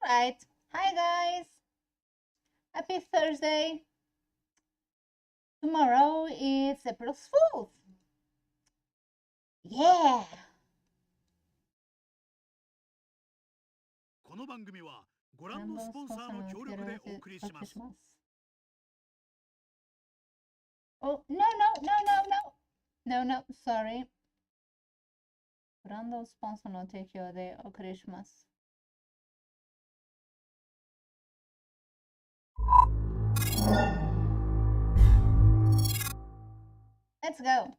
Alright. Hi guys. Happy Thursday. Tomorrow is April Fool's. Yeah. この番組はご覧のスポンサーの協力でお送りします。Oh, no, sorry. ブランドスポンサーの提供でお送りします。Let's go.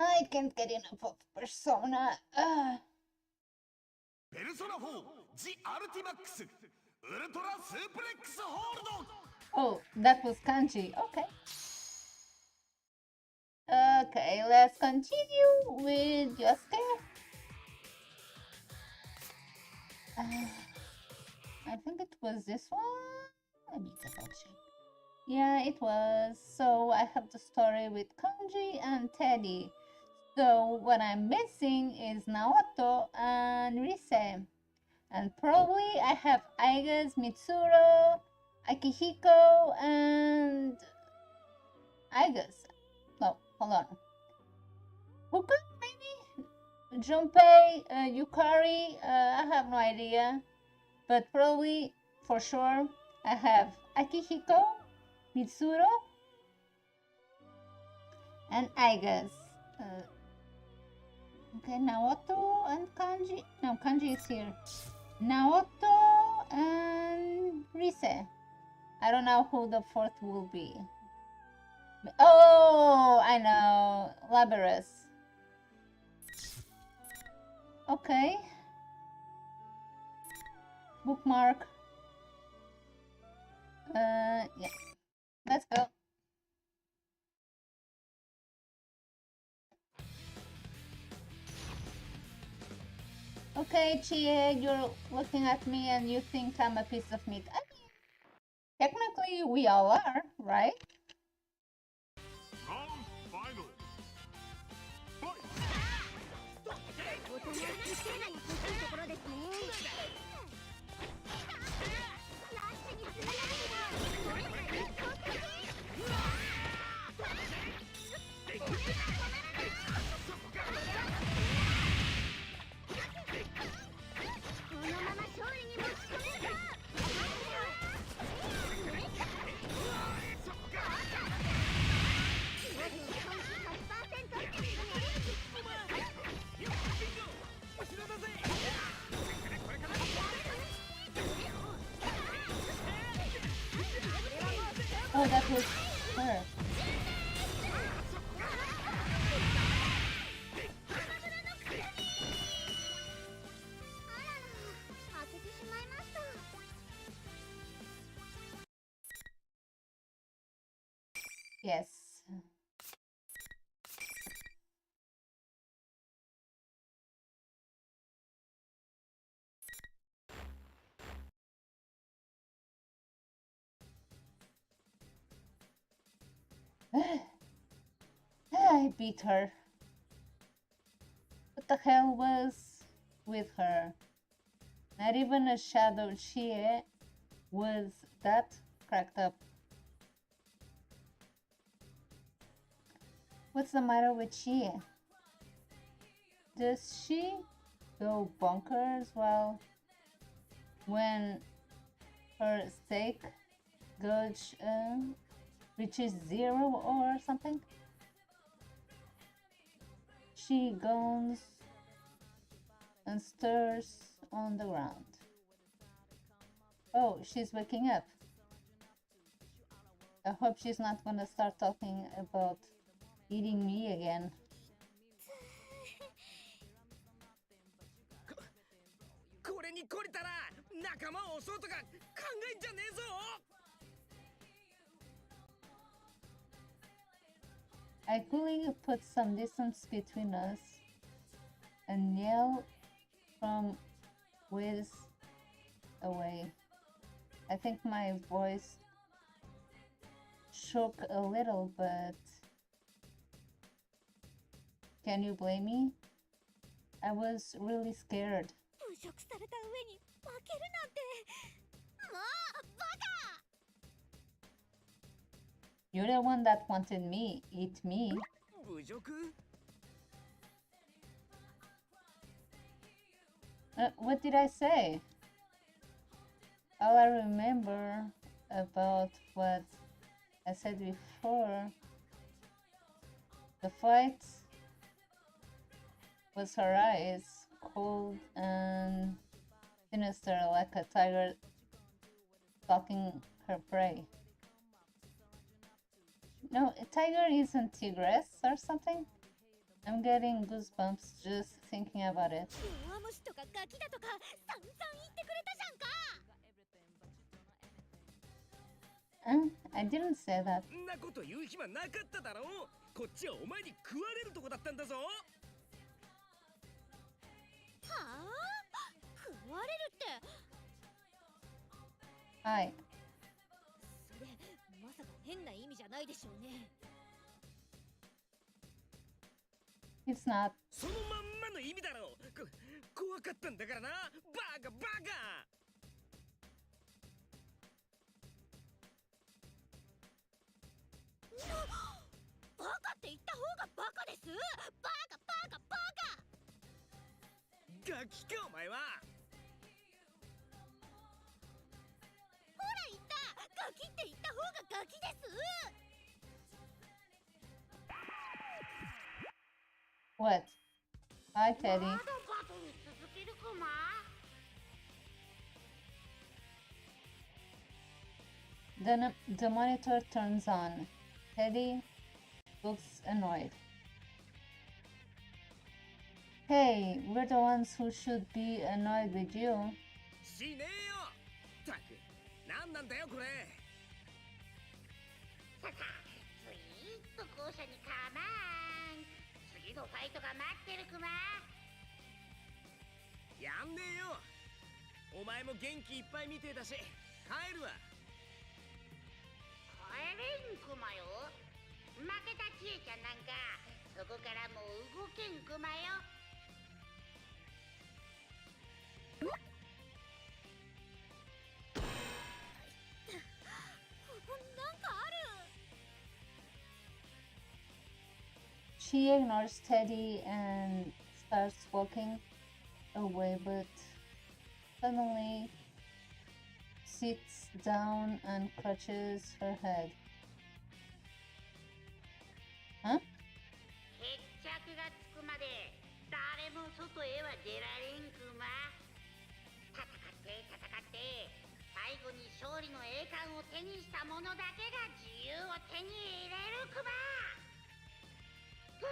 I can't get enough of Persona. Persona 4 The Ultimax Ultra Suplex Hold. Oh, that was kanji. Okay. Okay, let's continue with Yosuke. I think it was this one. Let me double check. Yeah, it was. So I have the story with Kanji and Teddy. So what I'm missing is Naoto and Rise. And probably I have Aigas, Mitsuro, Akihiko, and Aigas. No, hold on. Huka, maybe? Junpei, Yukari, I have no idea. But probably, for sure, I have Akihiko, Mitsuro, and Aigas. Okay, Naoto and Kanji. No, Kanji is here. Naoto and Rise. I don't know who the fourth will be. Oh, I know. Labyrinth. Okay. Bookmark. Yeah. Let's go. Okay, Chie, you're looking at me and you think I'm a piece of meat. I mean, technically we all are, right? Round final. Fight. Oh, that was her. Yes. I beat her. What the hell was with her? Not even a shadow Chie was that cracked up. What's the matter with Chie? Does she go bonkers when her stake gauge reaches 0 or something? She goes and stirs on the ground. Oh, she's waking up. I hope she's not gonna start talking about eating me again. これに懲りたら仲間を襲うとか考えんじゃねえぞ。 I quickly put some distance between us and yelled from ways away. I think my voice shook a little, but can you blame me? I was really scared. 侮辱された上に負けるなんてもうバカ You're the one that wanted me, eat me. 侮辱？ What did I say? All I remember about what I said before, the fight was her eyes, cold and sinister like a tiger stalking her prey. No, a tiger isn't tigress or something? I'm getting goosebumps just thinking about it. 弱虫とかガキだとか散々言ってくれたじゃんか I didn't say that. んなこと言う暇なかっただろう。こっちはお前に食われるとこだったんだぞ。はあ食われるって Hi. それまさか変な意味じゃないでしょうね It's not. そのまんまの意味だろう。怖かったんだからな。バカバカ。 バカって言った方がバカですバカバカバカ ガキかお前は。 ほら言ったガキって言った方がガキです What? Hi, Teddy. まだバトル続けるかま The monitor turns on. Teddy looks annoyed. Hey, we're the ones who should be annoyed with you. しねえよ。たく、なんなんだよこれ。ささスイーッと校舎にカマン次のファイトが待ってるクマやんねえよ。お前も元気いっぱいみてえだし、帰るわ。帰れんクマよ負けたちえちゃんなんかそこからもう動けんクマよ She ignores Teddy and starts walking away, but suddenly sits down and clutches her head. Huh? 決着がつくまで誰も外へは出られんクマ戦って戦って最後に勝利の栄冠を手にした者だけが自由を手に入れるクマフラ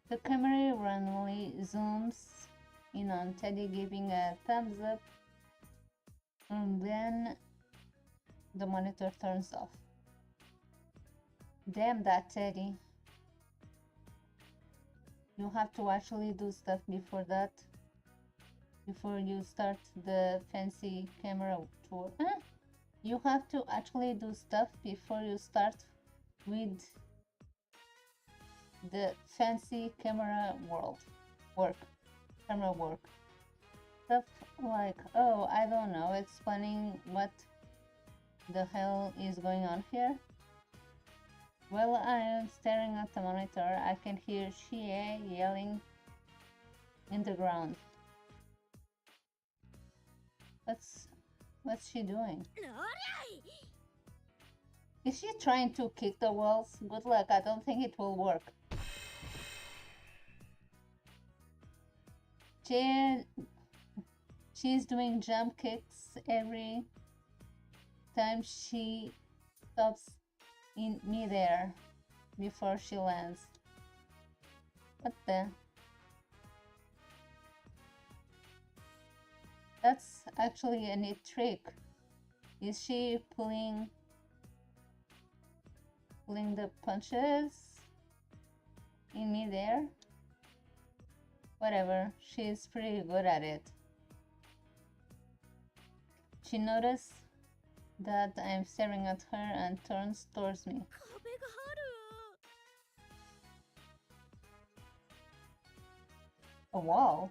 The camera randomly zooms in on Teddy giving a thumbs up, and then the monitor turns off. Damn that Teddy. You have to actually do stuff before that. Before you start the fancy camera tour. Huh? You have to actually do stuff before you start with the fancy camera camera work. Stuff like, oh, I don't know, explaining what the hell is going on here. While I am staring at the monitor, I can hear Chie yelling in the ground. What's she doing? Is she trying to kick the walls? Good luck, I don't think it will work. She's doing jump kicks every time she stops in midair before she lands. What the? That's actually a neat trick. Is she pulling the punches in midair? Whatever, she's pretty good at it. She noticed that I'm staring at her and turns towards me. A wall?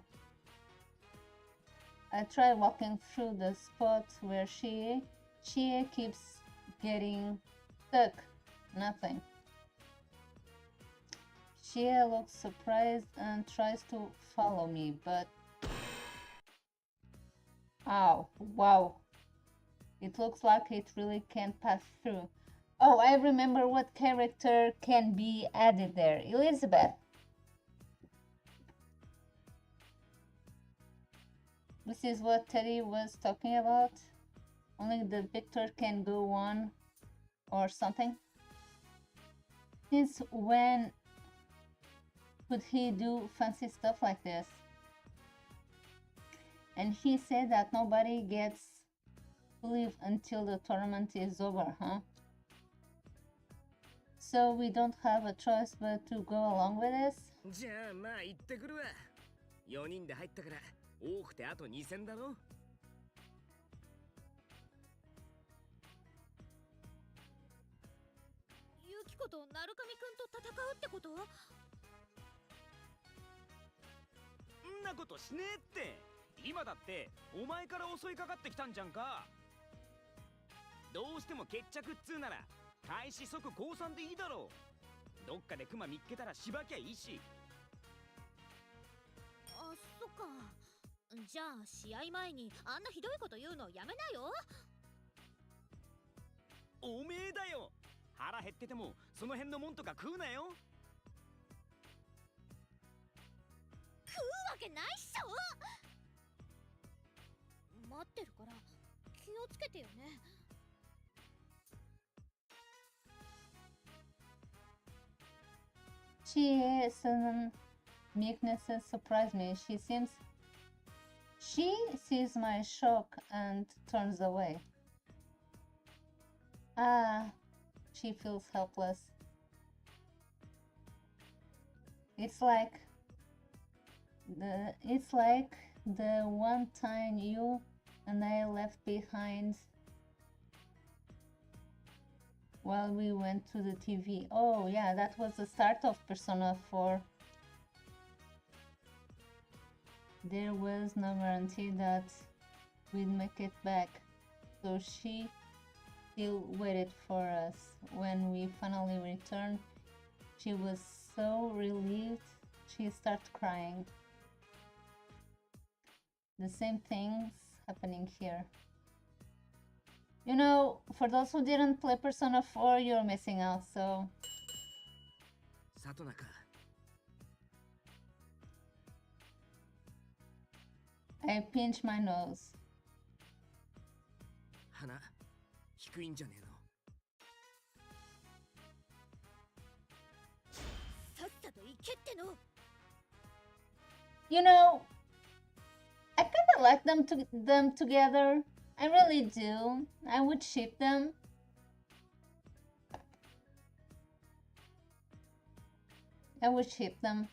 I try walking through the spot where Chie keeps getting stuck. Nothing. Chie looks surprised and tries to follow me, but... Ow, wow. It looks like it really can't pass through. Oh, I remember what character can be added there. Elizabeth. This is what Teddy was talking about. Only the victor can go on or something. Since when could he do fancy stuff like this? And he said that nobody gets to leave until the tournament is over, huh? So we don't have a choice but to go along with this? じゃあまあ行ってくるわ。4人で入ったから多くてあと2戦だろ。ユキコと鳴神くんと戦うってこと？んなことしねえって。今だってお前から襲いかかってきたんじゃんか。どうしても決着っつうなら開始即降参でいいだろう。どっかでクマ見っけたらしばきゃいいし。あ、そっか。じゃあ試合前にあんなひどいこと言うのやめなよ。おめえだよ。腹減っててもその辺のもんとか食うなよ。食うわけないっしょ。待ってるから気をつけてよね。Chie's sudden meeknesses surprise me. She sees my shock and turns away. Ah, she feels helpless. It's like the one time you and I left behind while we went to the TV. Oh yeah, that was the start of Persona 4. There was no guarantee that we'd make it back, so she still waited for us. When we finally returned, she was so relieved she started crying. The same thing's happening here. You know, for those who didn't play Persona 4, you're missing out, so... サトナか。I pinch my nose. 鼻低いんじゃねえの。さっさと行けっての。You know, I kinda like them together. I really do. I would ship them. I would ship them.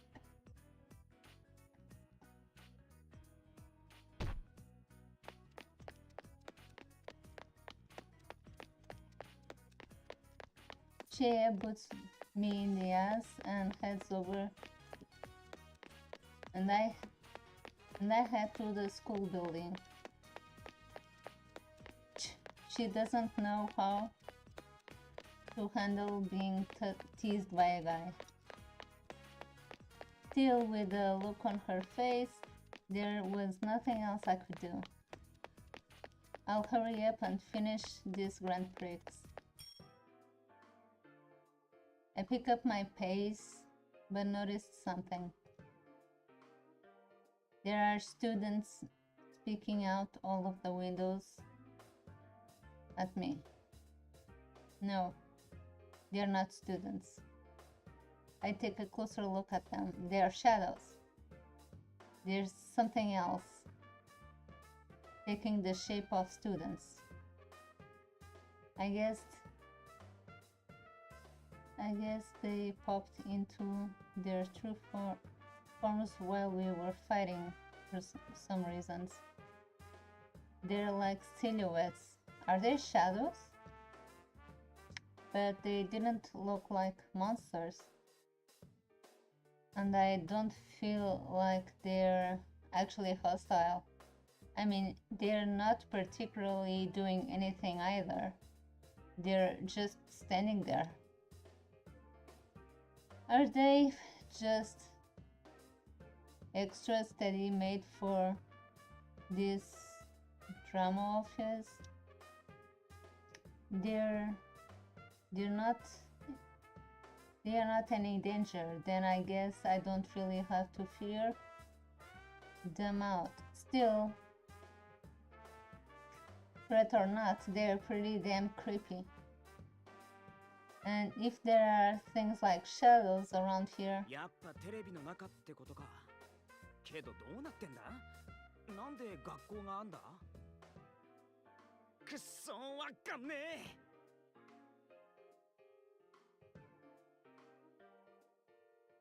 Chie boots me in the ass and heads over, and I head to the school building. She doesn't know how to handle being teased by a guy. Still, with the look on her face, there was nothing else I could do. I'll hurry up and finish this Grand Prix. I pick up my pace, but noticed something. There are students speaking out all of the windows at me. No, they are not students. I take a closer look at them. They are shadows. There's something else taking the shape of students. I guess they popped into their true forms while we were fighting for some reasons. They're like silhouettes. Are they shadows? But they didn't look like monsters. And I don't feel like they're actually hostile. I mean, they're not particularly doing anything either. They're just standing there. Are they just extras that he made for this drama of his? They are not any danger. Then I guess I don't really have to fear them out. Still, threat or not, they're pretty damn creepy. And if there are things like shadows around here, やっぱテレビの中ってことか。けどどうなってんだ？なんで学校があんだ？くっそー、わかんねえ。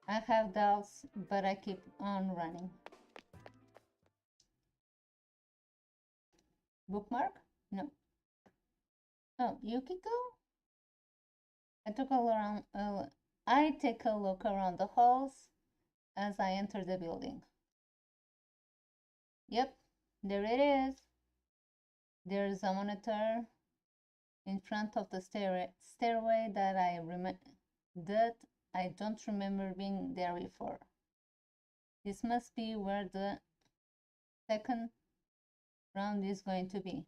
I have doubts, but I keep on running. Bookmark? No. Oh, Yukiko? I take a look around the halls as I enter the building. Yep, there it is. There's a monitor in front of the stairway that I don't remember being there before. This must be where the second round is going to be.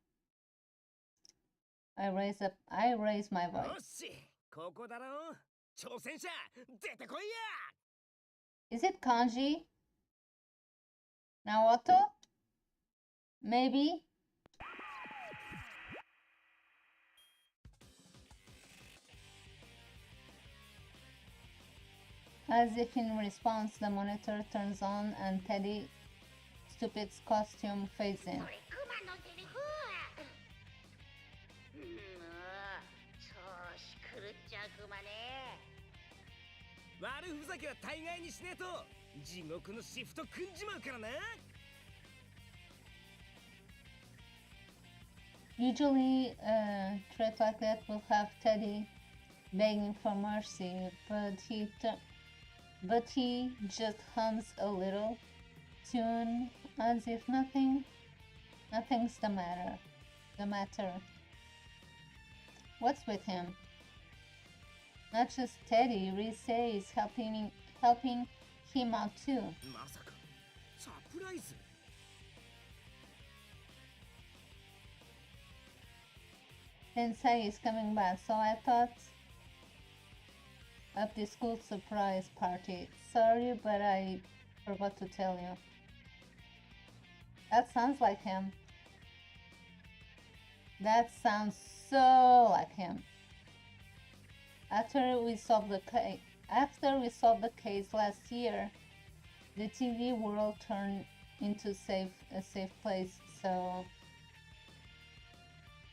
I raise my voice. よし、ここだろ。挑戦者、出てこいや。 Is it Kanji? Naoto? Maybe? As if in response, the monitor turns on and Teddy Stupid's costume fades in. これクマのセリフ。もう調子狂っちゃうクマね。悪ふざけは大概にしねえと地獄のシフト組んじまうからな。 Usually, a threat like that will have Teddy begging for mercy, but he just hums a little tune as if nothing's the matter. What's with him? Not just Teddy, Rise is helping him out too. まさかサプライズ。 Sensei is coming back, so I thought of the school surprise party. Sorry, but I forgot to tell you. That sounds like him. That sounds so like him. After we solved the case last year, the TV world turned into a safe place, so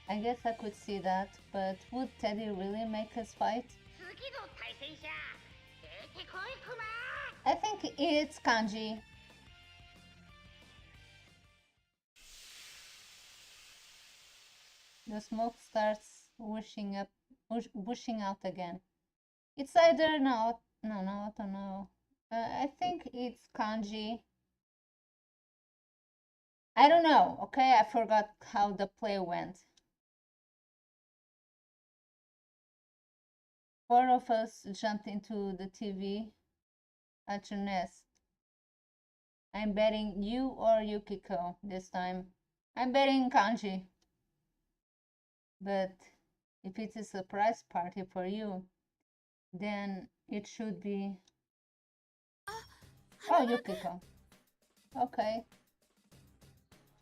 I guess I could see that, but would Teddy really make us fight? 次の対戦者、出てこいクマ。 I think it's Kanji. The smoke starts whooshing out again. It's either Naoto, no. I think it's kanji. I don't know, okay? I forgot how the play went. 4 of us jumped into the TV at your nest. I'm betting you or Yukiko this time. I'm betting kanji. But if it's a surprise party for you, then it should be... Oh, Yukiko. Okay.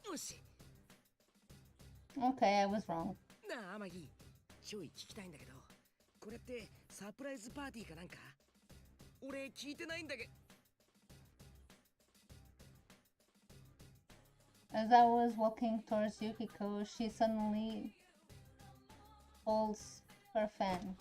よし Okay, I was wrong. なあ天城ちょい聞きたいんだけどこれってサプライズパーティーかなんか俺聞いてないんだけど As I was walking towards Yukiko, she suddenly holds her fan.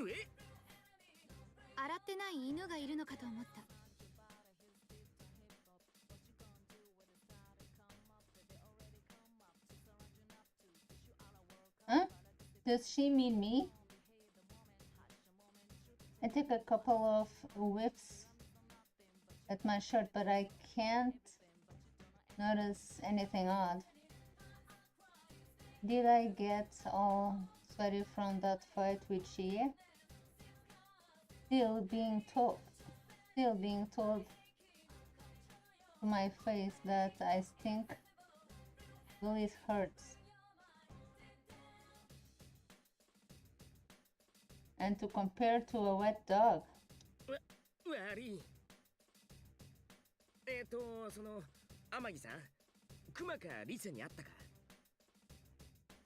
え洗ってない犬がいるのかと思った。 Huh? Does she mean me? I took a couple of whiffs at my shirt, but I can't notice anything odd. Did I get all sweaty from that fight with Chie? Still being told to my face that I stink really hurts. And to compare to a wet dog. 悪いその天城さん熊かリセに会ったか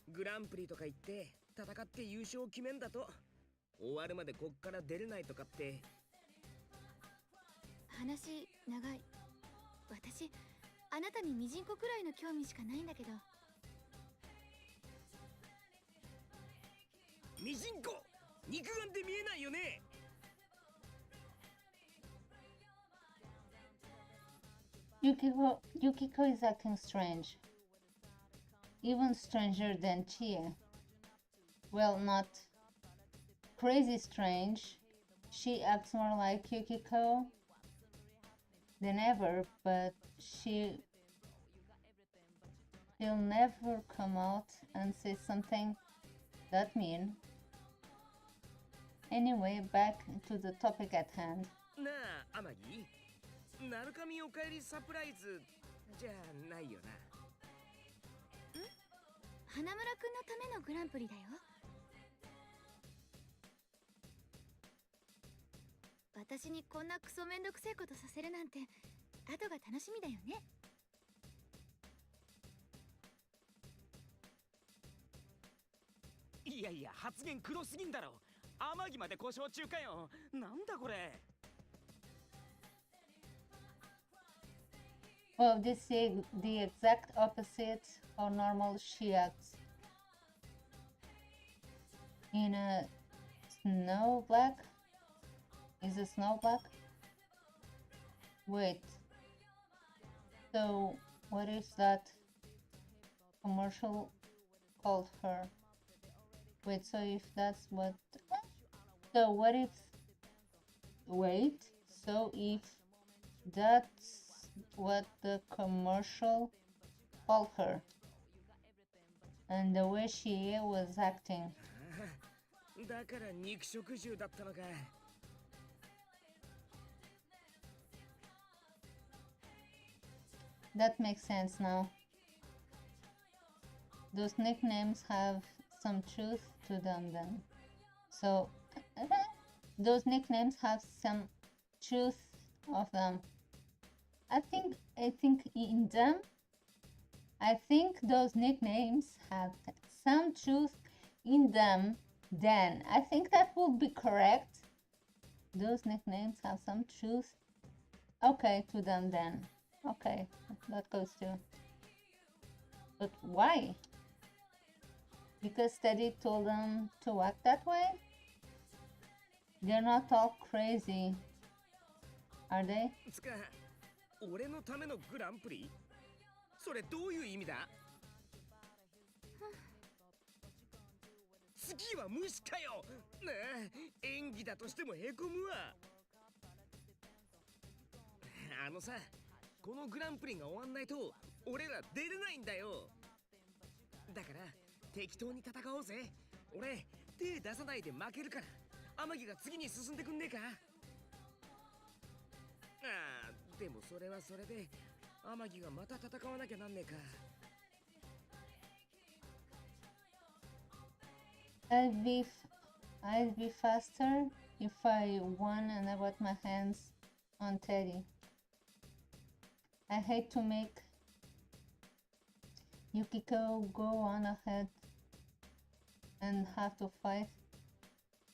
グランプリとか行って戦って優勝決めんだと終わるまでこっから出れないとかって話長い。私、あなたにミジンコくらいの興味しかないんだけど。ミジンコ肉眼で見えないよね Yukiko is acting strange. Even stranger than Chie. Well, not crazy strange. She acts more like Yukiko than ever, but she'll never come out and say something that mean. Anyway, back to the topic at hand. なあ天城なるかみおかえりサプライズじゃないよな花村くんのためのグランプリだよ。私にこんなクソめんどくせえことさせるなんて後が楽しみだよね。いやいや発言黒すぎんだろ天城まで故障中かよなんだこれ Well, this is the exact opposite how normal she acts. In a snow black? Is it snow black? Wait. So, what is that commercial called her? Wait, so if that's what... So what if... Wait, so if that's what the commercial called her and the way she was acting. だから肉食獣だったのか That makes sense now. Those nicknames have some truth to them then. So those nicknames have some truth of them. I think in them, I think those nicknames have some truth in them. Then I think that would be correct. Those nicknames have some truth. Okay, to them then. Okay, that goes too. But why? Because Teddy told them to act that way? They're not all crazy, are they? つか俺のためのグランプリそれどういう意味だ？次は虫かよ。なあ、演技だとしてもへこむわ。あのさ、このグランプリが終わんないと俺ら出れないんだよ。だから適当に戦おうぜ。俺手出さないで負けるから天城が次に進んでくんねえか？ああ、でもそれはそれで天城がまた戦わなきゃなんねえか。I'd be faster if I won and I got my hands on Teddy. I hate to make Yukiko go on ahead and have to fight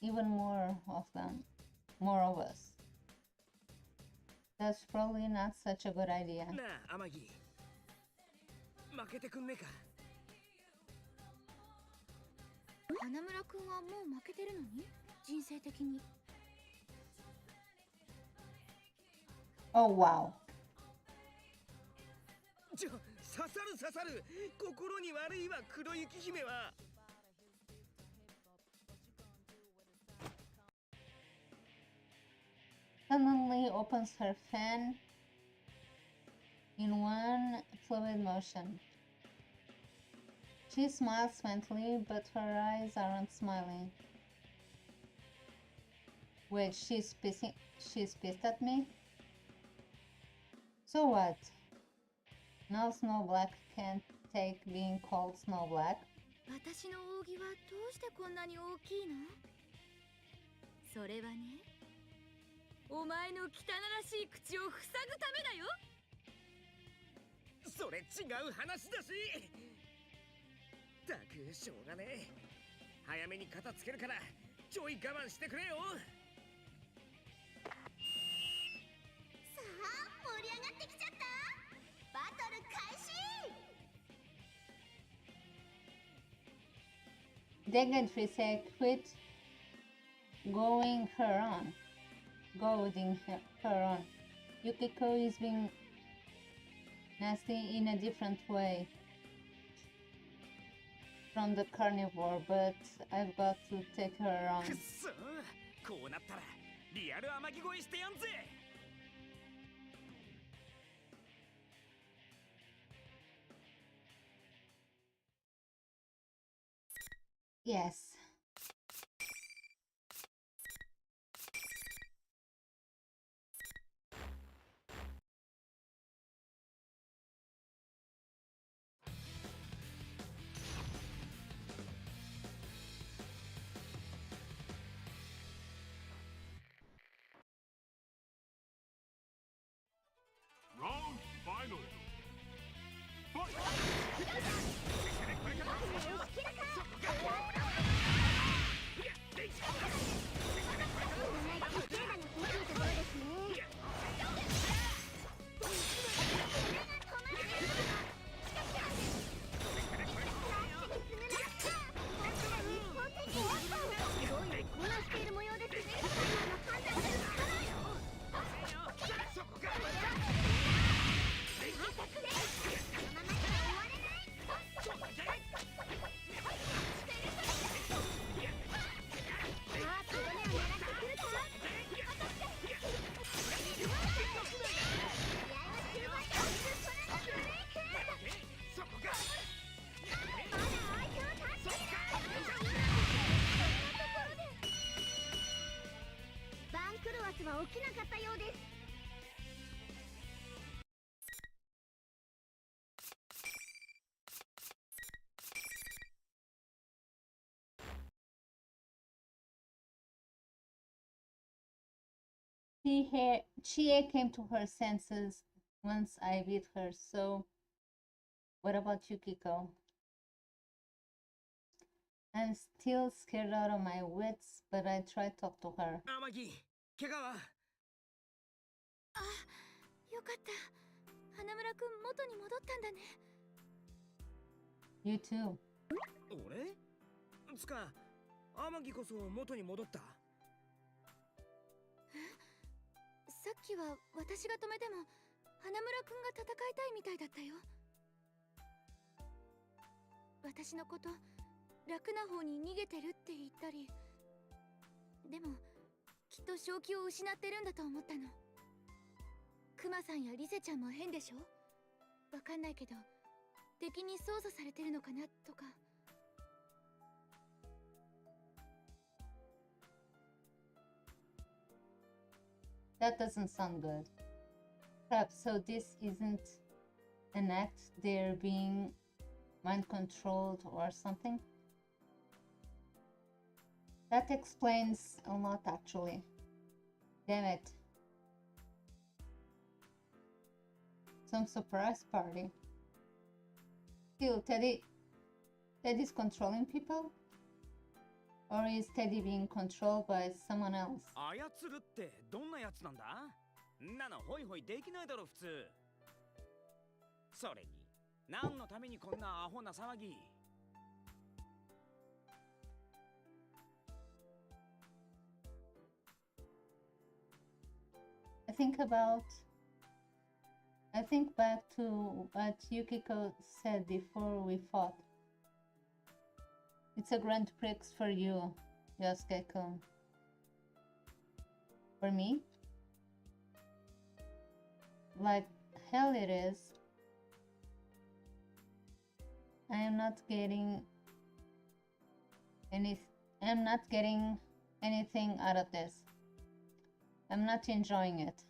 even more of us. That's probably not such a good idea. なあ天城、負けてくんねえか？花村くんはもう負けてるのに、人生的に。Oh wow. 刺さる。心に悪いわ、黒雪姫は。Suddenly opens her fan in one fluid motion. She smiles faintly, but her eyes aren't smiling. Wait, she's pissed at me? So what? Now Snow Black can't take being called Snow Black? 私の扇はどうしてこんなに大きいの？それはね、お前の汚らしい口を塞ぐためだよ。それ違う話だし。ったくしょうがねえ。早めに片付けるからちょい我慢してくれよ。さあ、盛り上がってきちゃった。バトル開始。Degadrise quit goading her on. Yukiko is being nasty in a different way from the carnivore, but I've got to take her on. くっそー、こうなったらリアル天城越えしてやんぜ。Yes. Round final. Fight! 起きなかったようです。Chie came to her senses once I beat her, so what about Yukiko? I'm still scared out of my wits, but I try to talk to her. 天城、怪我は？あ、よかった。花村くん元に戻ったんだね。You too. 俺？つか、天城こそ元に戻った。さっきは私が止めても花村くんが戦いたいみたいだったよ。私のこと楽な方に逃げてるって言ったり、でもきっと正気を失ってるんだと思ったの。クマさんやリセちゃんも変でしょ。わかんないけど敵に操作されてるのかなとか。That doesn't sound good. Crap, so this isn't an act, they're being mind controlled or something? That explains a lot actually. Damn it. Some surprise party. Still, Teddy's controlling people? Or is Teddy being controlled by someone else? 操るってどんなやつなんだ？んなのホイホイできないだろ普通。それに何のためにこんなアホな騒ぎ。I think back to what Yukiko said before we fought. It's a Grand Prix for you, Yosuke-kun. For me? Like hell it is. I am not getting anything out of this. I'm not enjoying it.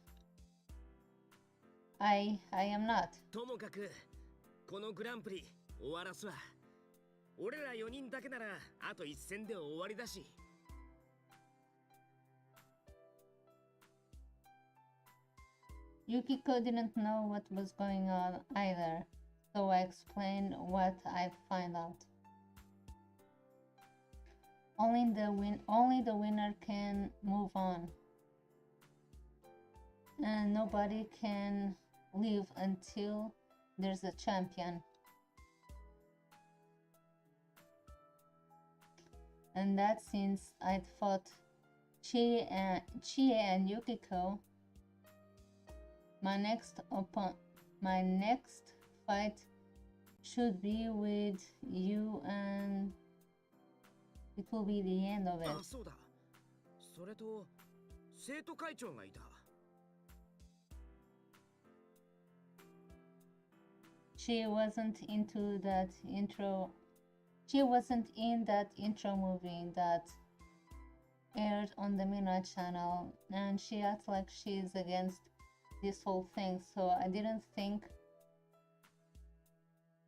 I am not. ともかくこのグランプリ終わらすわ。俺ら4人だけならあと1戦で終わりだし。Yukiko didn't know what was going on either, so I explained what I found out. Only the winner can move on, and nobody can leave until there's a champion. And that since I'd fought Chie and Yukiko, my next fight should be with you, and it will be the end of it. あ、そうだ。それと生徒会長がいた。She wasn't in that intro movie that aired on the Midnight Channel, and she acts like she's against this whole thing, so I didn't think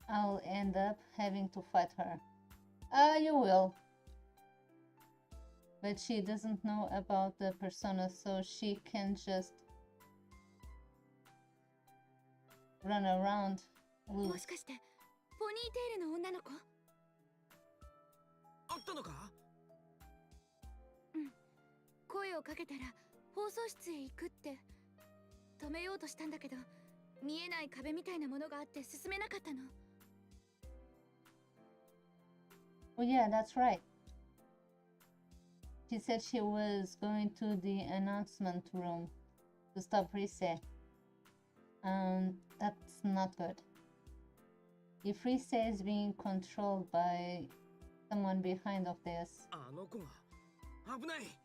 I'll end up having to fight her. You will. But she doesn't know about the persona, so she can just run around loose. もしかしてポニーテールの女の子？あったのか？うん。声をかけたら放送室へ行くって止めようとしたんだけど、見えない壁みたいなものがあって進めなかったの。Oh yeah, that's right. She said she was going to the announcement room to stop Rise. That's not good. If Rise is being controlled by someone behind of this. あの子が危ない。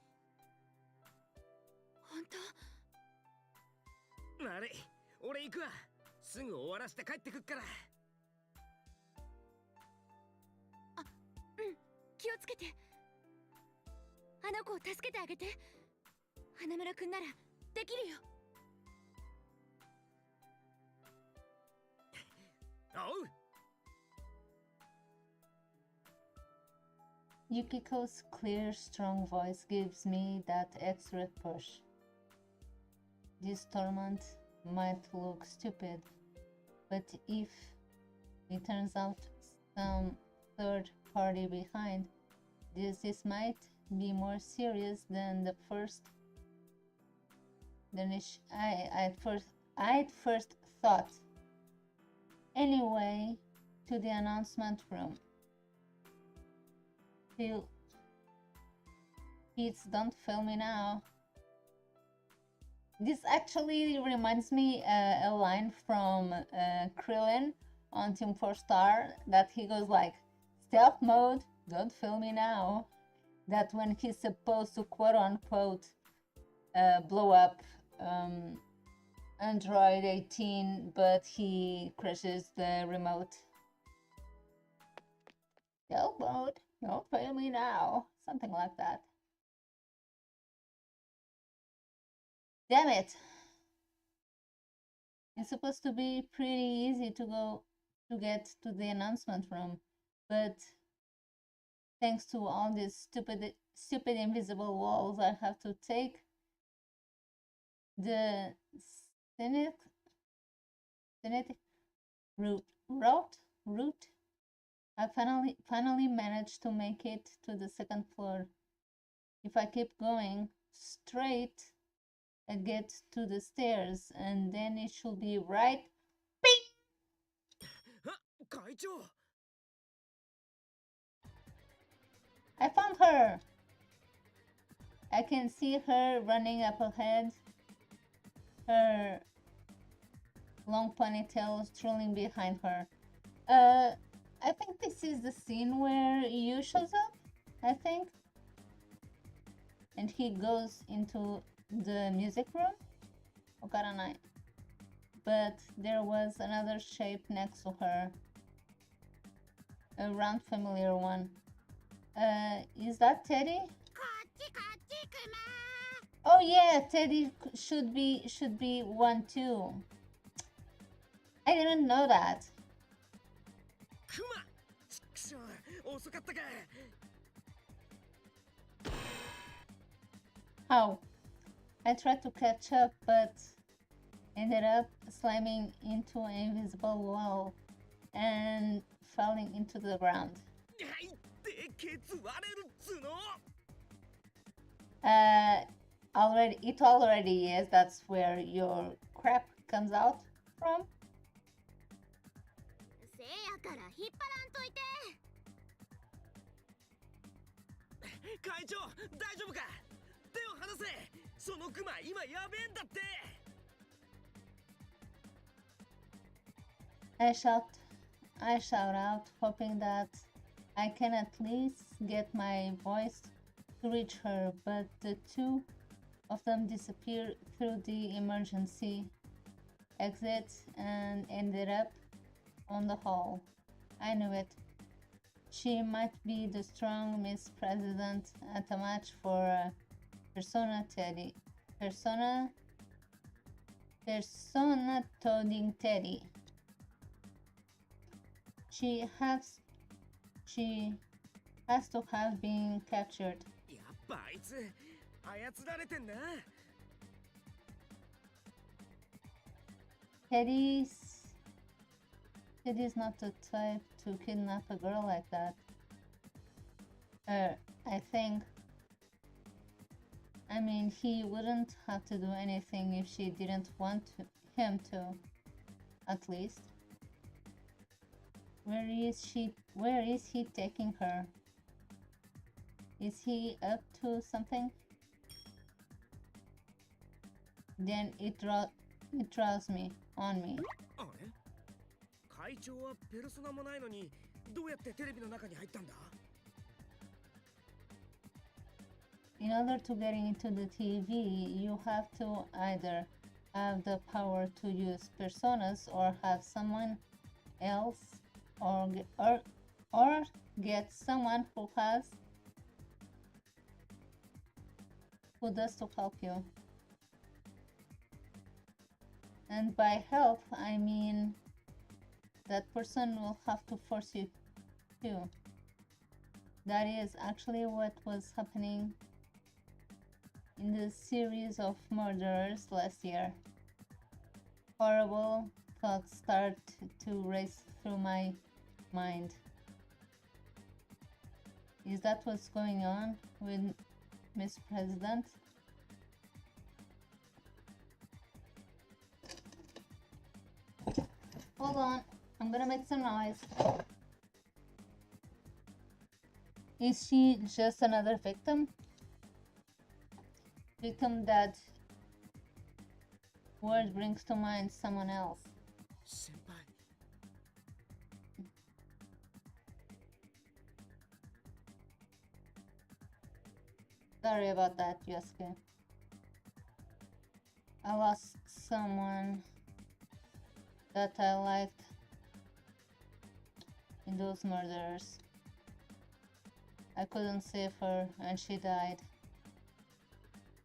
本当？悪い、俺行くわ。すぐ終わらせて帰ってくっから。あ、うん、気をつけて。あの子を助けてあげて。花村くんならできるよ。おう。Yukiko's clear, strong voice gives me that extra push. This tournament might look stupid, but if it turns out some third party behind, this might be more serious than the first. I'd first thought. Anyway, to the announcement room. Kids, don't fail me now. This actually reminds me a line from Krillin on Team 4 Star that he goes like, Stealth mode, don't film me now. That when he's supposed to quote unquote blow up Android 18, but he crashes the remote. Stealth mode, don't fail me now. Something like that. Damn it! It's supposed to be pretty easy to get to the announcement room, but thanks to all these stupid invisible walls, I have to take the scenic route. I finally managed to make it to the second floor. If I keep going straight, I get to the stairs, and then it should be right. Kaicho! I found her! I can see her running up ahead, her long ponytail strolling behind her. I think this is the scene where Yu shows up, I think. And he goes into the music room. Okaranai. But there was another shape next to her. A round familiar one. Is that Teddy? Oh yeah, Teddy should be one too. I didn't know that. Kuma! Chikusho! Osokatta ka! How? I tried to catch up, but ended up slamming into an invisible wall and falling into the ground. It already is. That's where your crap comes out from. せやから引っ張らんといて。会長、大丈夫か？手を離せ！そのクマ今やべえんだって。I shout out, hoping that I can at least get my voice to reach her, but the two of them disappeared through the emergency exit and ended up on the hall. I knew it. She might be the strong Miss President at a match for Persona Teddy. Persona Toading Teddy. She has to have been captured. やっぱあいつ操られてんな。Teddy's not the type to kidnap a girl like that. I think. I mean, he wouldn't have to do anything if she didn't want him to, at least. Where is he taking her? Is he up to something? Then it draws me on me. あれ？会長はペルソナもないのにどうやってテレビの中に入ったんだ？ In order to get into the TV, you have to either have the power to use personas or have someone else or get someone who does to help you. And by help, I mean that person will have to force you to. That is actually what was happening in the series of murderers last year. Horrible thoughts start to race through my mind. Is that what's going on with Miss President? Hold on, I'm gonna make some noise. Is she just another victim? Victim that word brings to mind someone else. 先輩。Sorry about that, Yosuke. I lost someone that I liked in those murders. I couldn't save her and she died.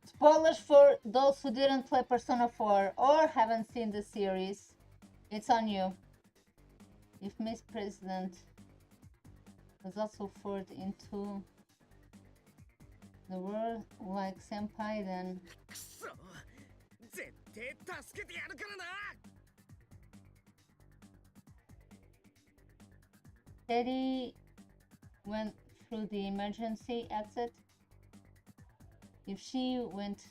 Spoilers for those who didn't play Persona 4 or haven't seen the series. It's on you. If Miss President was also forced into the world like Senpai, then くそ絶対助けてやるからな Teddy went through the emergency exit. If she went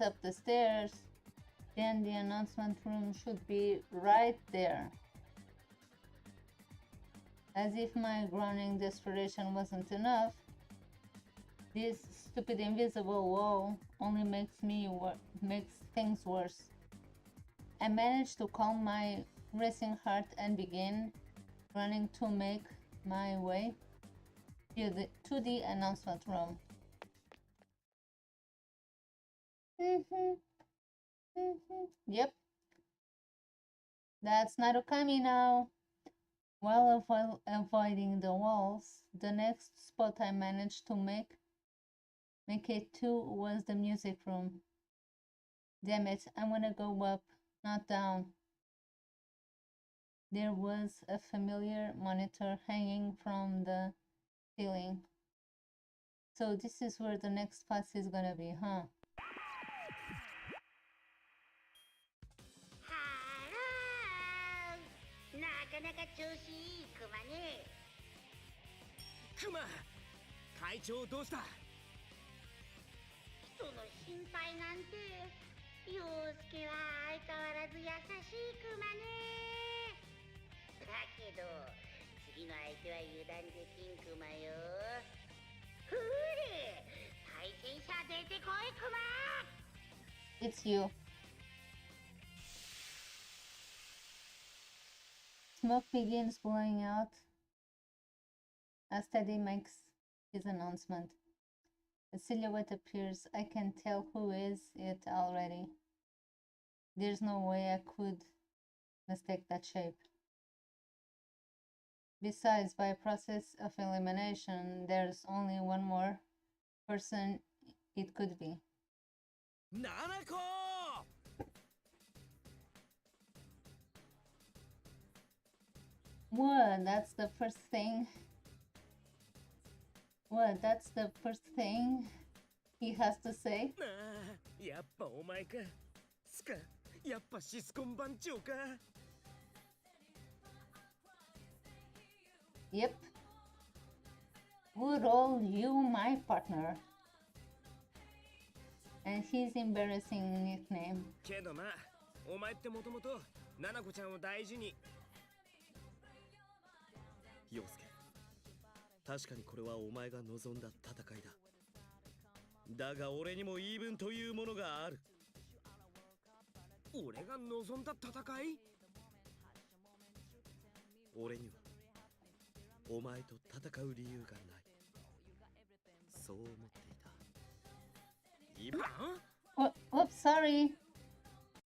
up the stairs, then the announcement room should be right there. As if my groaning desperation wasn't enough, this stupid invisible wall only makes things worse. I managed to calm my racing heart and begin running to make my way to the announcement room. Yep. That's Narukami now. While avoiding the walls, the next spot I managed to make it to was the music room. Damn it, I want to go up, not down. There was a familiar monitor hanging from the ceiling. So this is where the next pass is gonna be, huh? なかなか調子いいクマね。クマ会長どうした？人の心配なんて陽介は相変わらず優しいクマね。だけど次の相手は油断できんクマよ。ふれ対戦者出てこいクマ。 It's you. Smoke begins blowing out as Teddy makes his announcement. A silhouette appears. I can tell who is it already. There's no way I could mistake that shape. Besides, by process of elimination, there's only one more person it could be. Nanako! What? That's the first thing. What? That's the first thing he has to say? ああ、やっぱお前か。スカ、やっぱシスコン番長か。Yep. Good old you, my partner. And his embarrassing nickname. けどまあ、お前ってもともとナナコちゃんを大事に。陽介、確かにこれはお前が望んだ戦いだ。だが俺にも言い分というものがある。俺が望んだ戦い？俺にはお前と戦う理由がない。そう思っていた。今、Oops, sorry.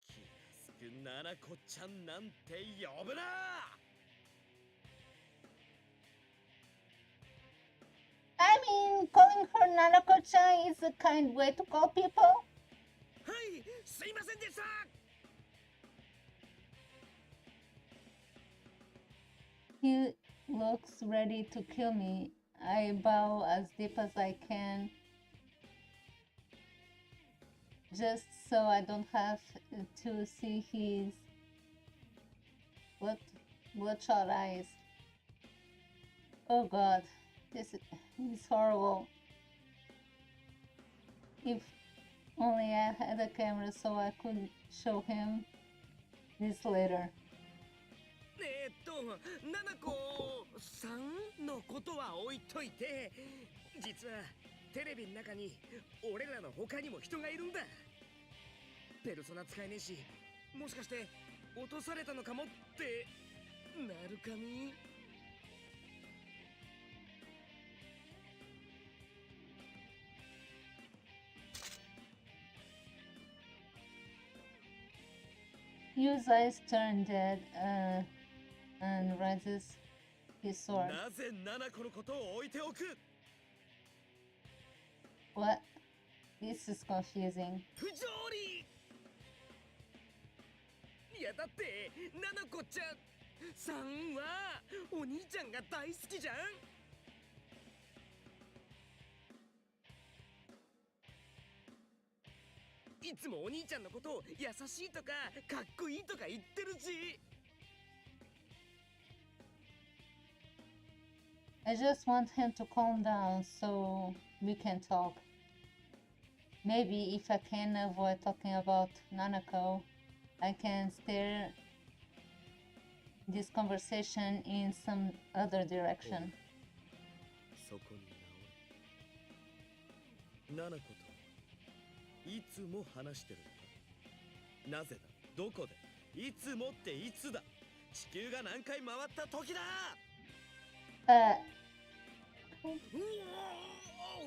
気安くナナコちゃんなんて呼ぶな。I mean, calling her Nanako-chan is a kind way to call people. はい、すいませんでした。He looks ready to kill me. I bow as deep as I can, just so I don't have to see his bloodshot eyes. Oh God, this is horrible. If only I had a camera so I could show him this later. ナナコさんのことは置いといて、実はテレビの中に俺らの他にも人がいるんだ。ペルソナ使えねえし、もしかして落とされたのかもってなるかみ。Yu's eyes turn dead and raises his sword. なぜ七子のことを置いておく？ What? This is confusing. 不条理。いやだって七子ちゃんさんはお兄ちゃんが大好きじゃん。いつもお兄ちゃんのことを優しいとかかっこいいとか言ってるし。I just want him to calm down so we can talk. Maybe if I can avoid talking about Nanako, I can steer this conversation in some other direction. そこに直る。七子といつも話してるのか？なぜだ？どこで？いつもっていつだ？地球が何回回った時だ！うおー、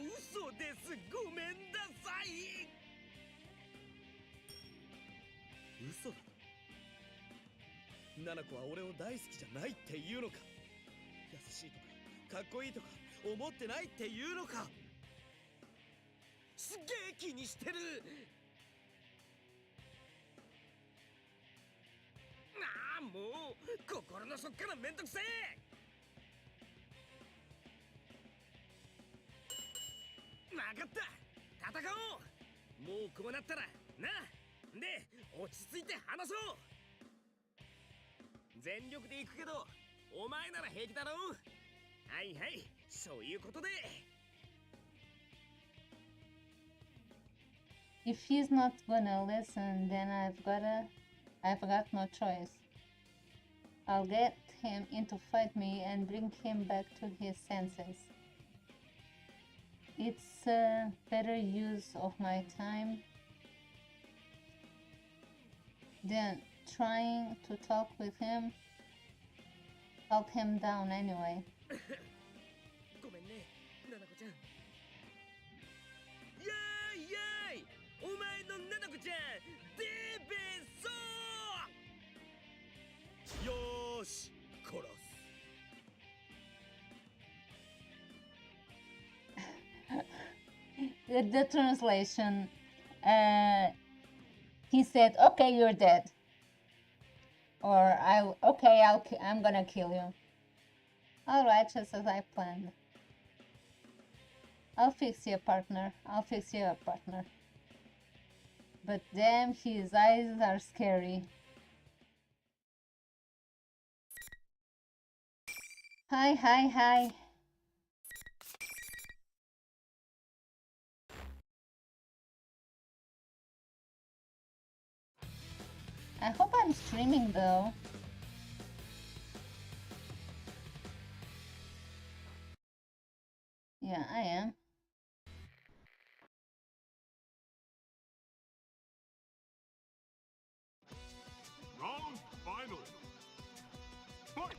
嘘です。ごめんなさい。嘘だ。七子は俺を大好きじゃないって言うのか？優しいとかかっこいいとか思ってないって言うのか？すげえ気にしてる。ああ、もう心の底からめんどくせえ。分かった、戦おう。もうこうなったらな。で落ち着いて話そう。全力で行くけどお前なら平気だろ。はいはい、そういうことで。If he's not gonna listen, then I've got no choice. I'll get him in to fight me and bring him back to his senses. It's a better use of my time than trying to talk with him. Talk him down anyway. ごめんね、ななこちゃん。やーいやーい、お前のななこちゃん、デーベーソー。よーし、殺す。The translation, he said, "Okay, you're dead," or I'm gonna kill you." All right, just as I planned. I'll fix you, partner. I'll fix you, partner. But damn, his eyes are scary. Hi, hi, hi. I hope I'm streaming though. Yeah, I am. Round final. Fight!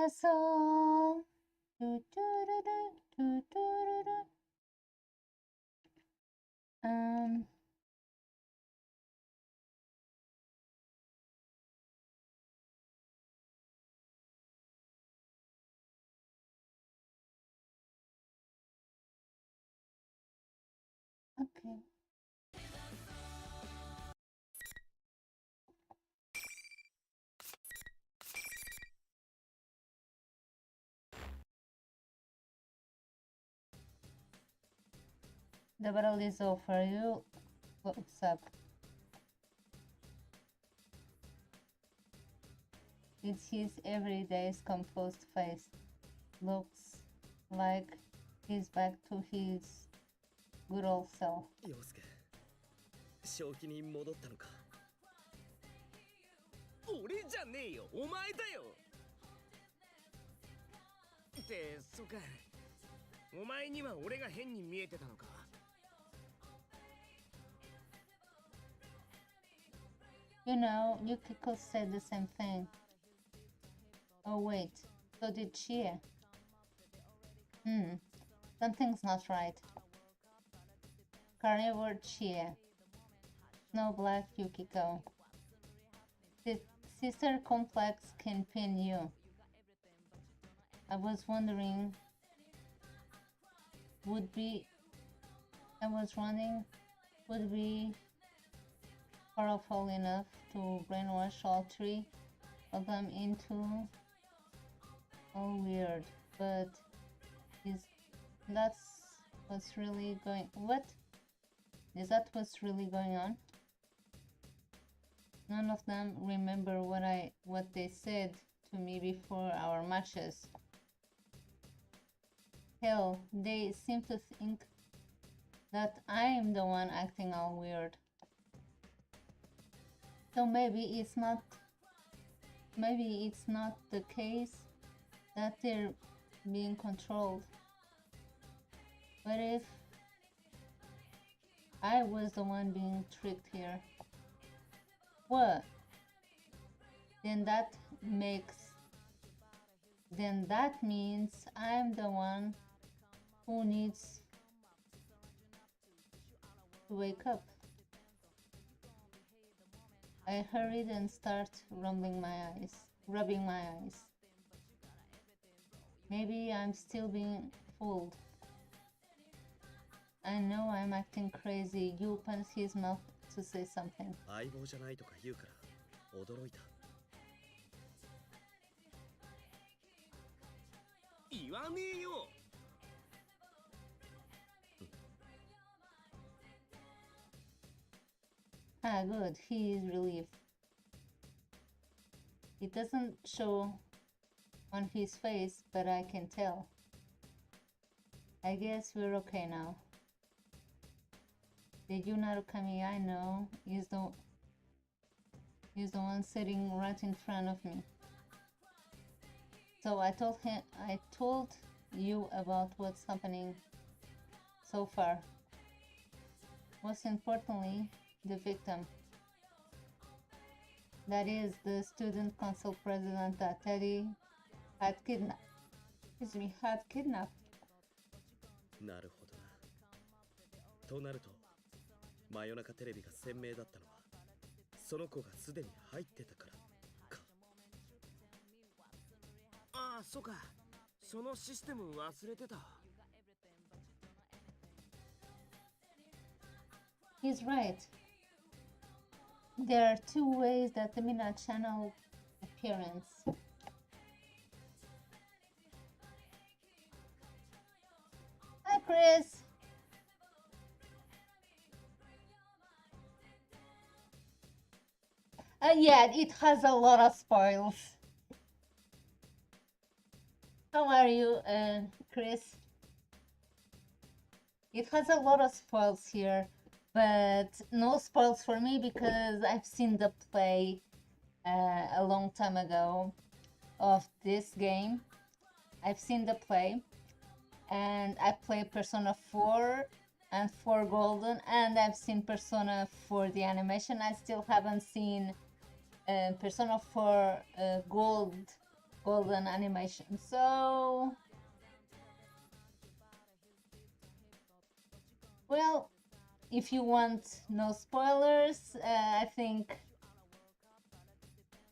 そうトゥトゥルルトゥトゥルルOkay. The battle is over. You looks up. It's his everyday's composed face. Looks like he's back to his good old self. 陽介正気に戻ったのか。俺じゃねえよ、お前だよ。ってそっか、お前には俺が変に見えてたのか。You know, Yukiko said the same thing. Oh wait, so did Chie. Something's not right. Carnivore Chie. Snow Black Yukiko. The sister complex can pin you. I was wondering, would be powerful enough to brainwash all three of them into all weird, but that's what's really going is that what's really going on? None of them remember what they said to me before our matches. Hell, they seem to think that I am the one acting all weird. So maybe it's not the case that they're being controlled. What if I was the one being tricked here? What? Then that means I'm the one who needs to wake up. I hurried and start rubbing my eyes. Maybe I'm still being fooled. I know I'm acting crazy. Yu opens his mouth to say something. 相棒じゃないとか言うから驚いた。言わねえよ。Ah, good. He is relieved. It doesn't show on his face, but I can tell. I guess we're okay now. The Yu Narukami I know is the one sitting right in front of me. So I told you about what's happening so far. Most importantly, the victim. That is the student council president that Teddy had kidnapped. Had kidnapped. なるほどな。となると、真夜中テレビが鮮明だったのは、その子がすでに入ってたからか。ああ、そうか。そのシステム忘れてた。He's right. There are two ways that the Mina channel appearance. Hi, Chris. Yeah, it has a lot of spoils. How are you, Chris? It has a lot of spoils here, but no spoils for me because I've seen the play a long time ago of this game. I've seen the play, and I played Persona 4 and 4 Golden, and I've seen Persona 4 the animation. I still haven't seen Persona 4 Golden animation. So, well, if you want no spoilers, I think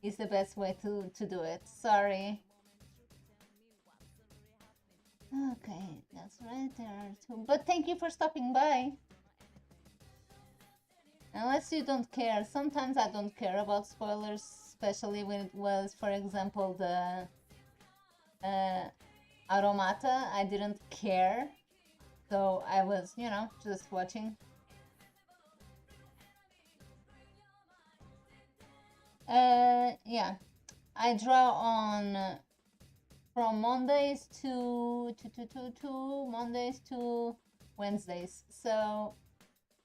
it's the best way to do it. Sorry. Okay, that's right, there are two. But thank you for stopping by. Unless you don't care. Sometimes I don't care about spoilers, especially when it was, for example, the Automata. I didn't care So I was, you know, just watching. Yeah, I draw on from Mondays to Mondays to Wednesdays. So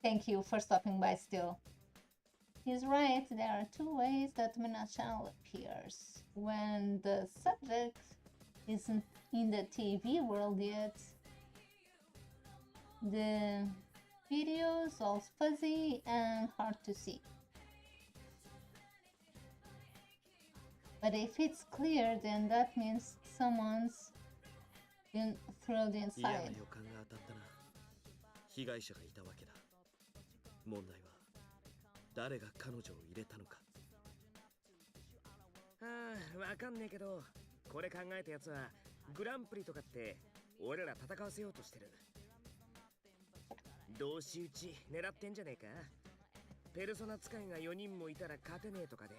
thank you for stopping by still. He's right, there are two ways that Midnight Channel appears. When the subject isn't in the TV world yet, the video's all fuzzy and hard to see. But if it's clear, then that means someone's been through the 嫌な inside. 予感が当たったな。被害者がいたわけだ。問題は誰が彼女を入れたのか。わかんねえけど、これ考えたやつはグランプリとかって俺ら戦わせようとしてる。同士討ち狙ってんじゃねえか。ペルソナ使いが4人もいたら勝てねえとかで。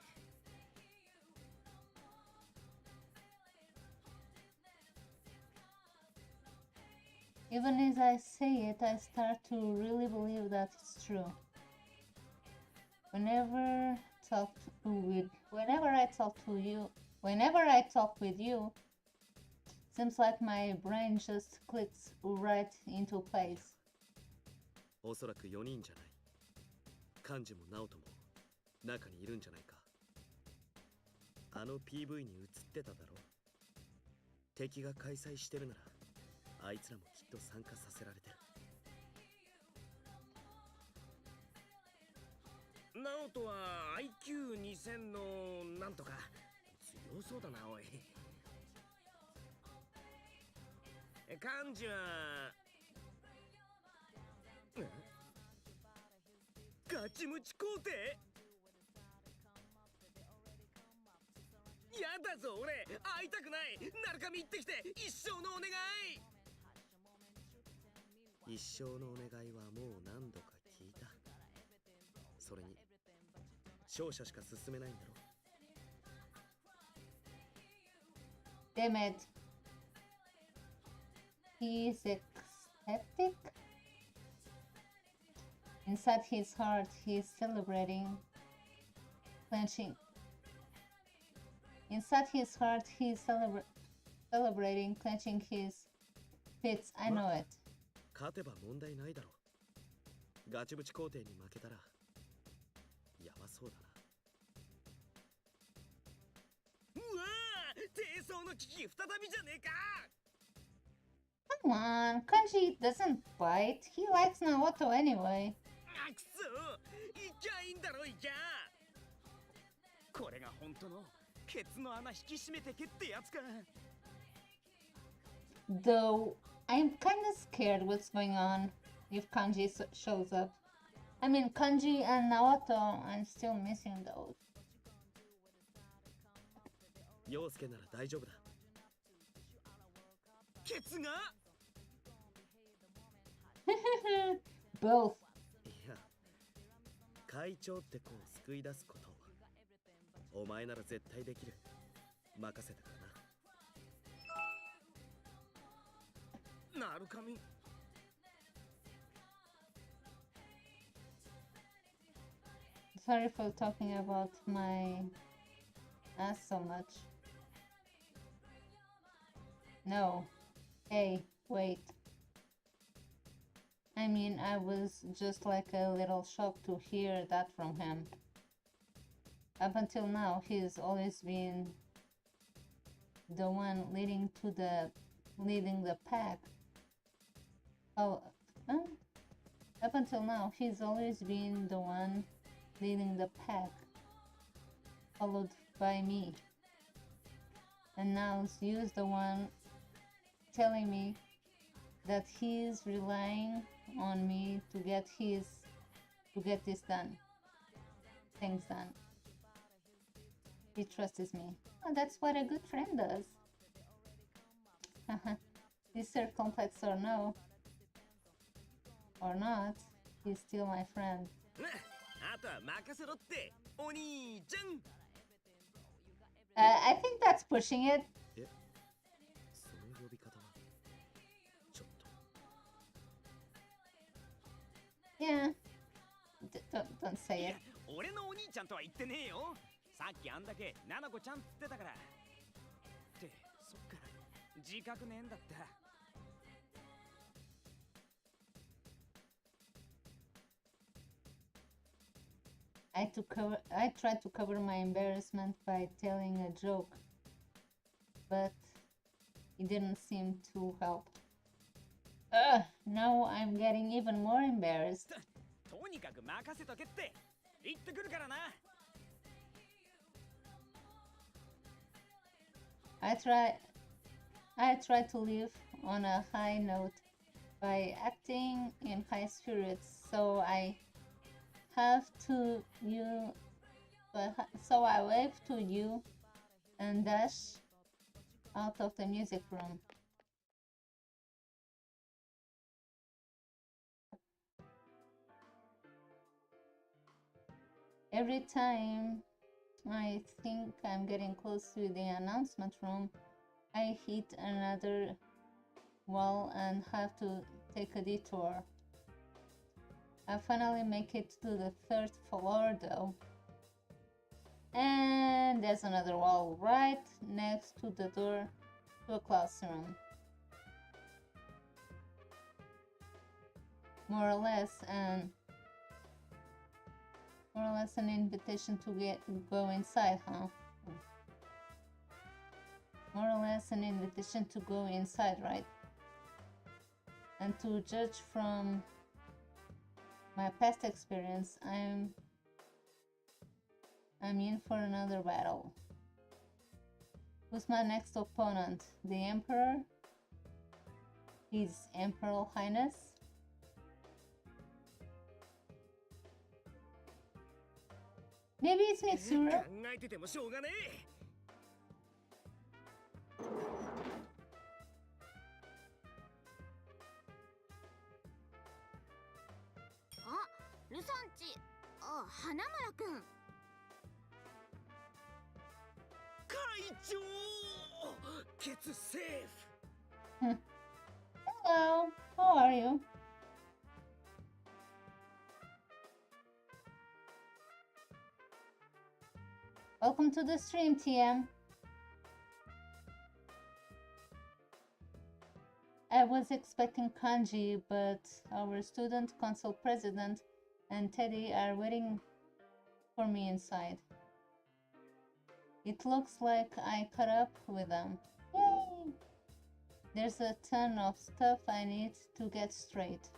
Even as I say it, I start to really believe that it's true. Whenever I talk with you, seems like my brain just clicks right into place. おそらく4人じゃない。幹事も直人も中にいるんじゃないか。あの PV に映ってただろ。敵が開催してるなら、あいつらもきっと参加させられてる。ナオトは IQ2000 のなんとか強そうだなおい。幹事はガチムチ皇帝。やだぞ俺、会いたくない。ナルカミ行ってきて一生のお願い。一生のお願いはもう何度か聞いた。それに勝者しか進めないんだろ。 Damn it. He's ecstatic. Inside his heart, he's celebrating, clenching. Inside his heart, he's celebrating, clenching his fists. I know it. 勝てば問題ないだろ。ガチブチ皇帝に負けたらやばそうだな。うわー、低層の危機再びじゃねえか。Come on, Kanji doesn't bite. He likes Naoto anyway. あくそ、いきゃいいんだろいきゃ。これが本当のケツの穴引き締めてけってやつか。 Though I'm kinda scared what's going on if Kanji shows up. I mean, Kanji and Naoto, I'm still missing those. 陽介なら大丈夫だ。ケツが Both. いや、会長って子を救い出すことお前なら絶対できる。任せたからな。なるかみ。 Sorry for talking about my ass so much. No. Hey, wait. I mean, I was just like a little shocked to hear that from him. Up until now, he's always been the one leading the pack. Oh, up until now, he's always been the one leading the pack, followed by me. And now Yu's the one telling me that he's relying on me to get this done. Things done. He trusts me. Oh, that's what a good friend does. Is Sir complex or no? Or not, he's still my friend. あとは任せろってお兄ちゃん。 I think that's pushing it. その呼び方はちょっと。Yeah. Don't い say や it. 俺のお兄ちゃんとは言ってねえよ。さっきあんだけナナコちゃんっつってたから。ってそっか、自覚ねえんだった。I tried to cover my embarrassment by telling a joke, but it didn't seem to help. Now I'm getting even more embarrassed. とにかく任せとけって言ってくるからな。I try to live on a high note by acting in high spirits, so I wave to you and dash out of the music room. Every time I think I'm getting close to the announcement room, I hit another wall and have to take a detour. I finally make it to the 3rd floor though. And there's another wall right next to the door to a classroom. More or less an invitation to go inside, huh? More or less an invitation to go inside, right? And to judge from my past experience, I'm in for another battle. Who's my next opponent? The Emperor? His Imperial Highness? Maybe it's Mitsuru? 考えててもしょうがねえ。ルサンチ、花村くん。会長ケツセーフ。 Hello, how are you? Welcome to the stream, TM. I was expecting Kanji, but our student council president and Teddy are waiting for me inside. It looks like I caught up with them. Yay! There's a ton of stuff I need to get straight.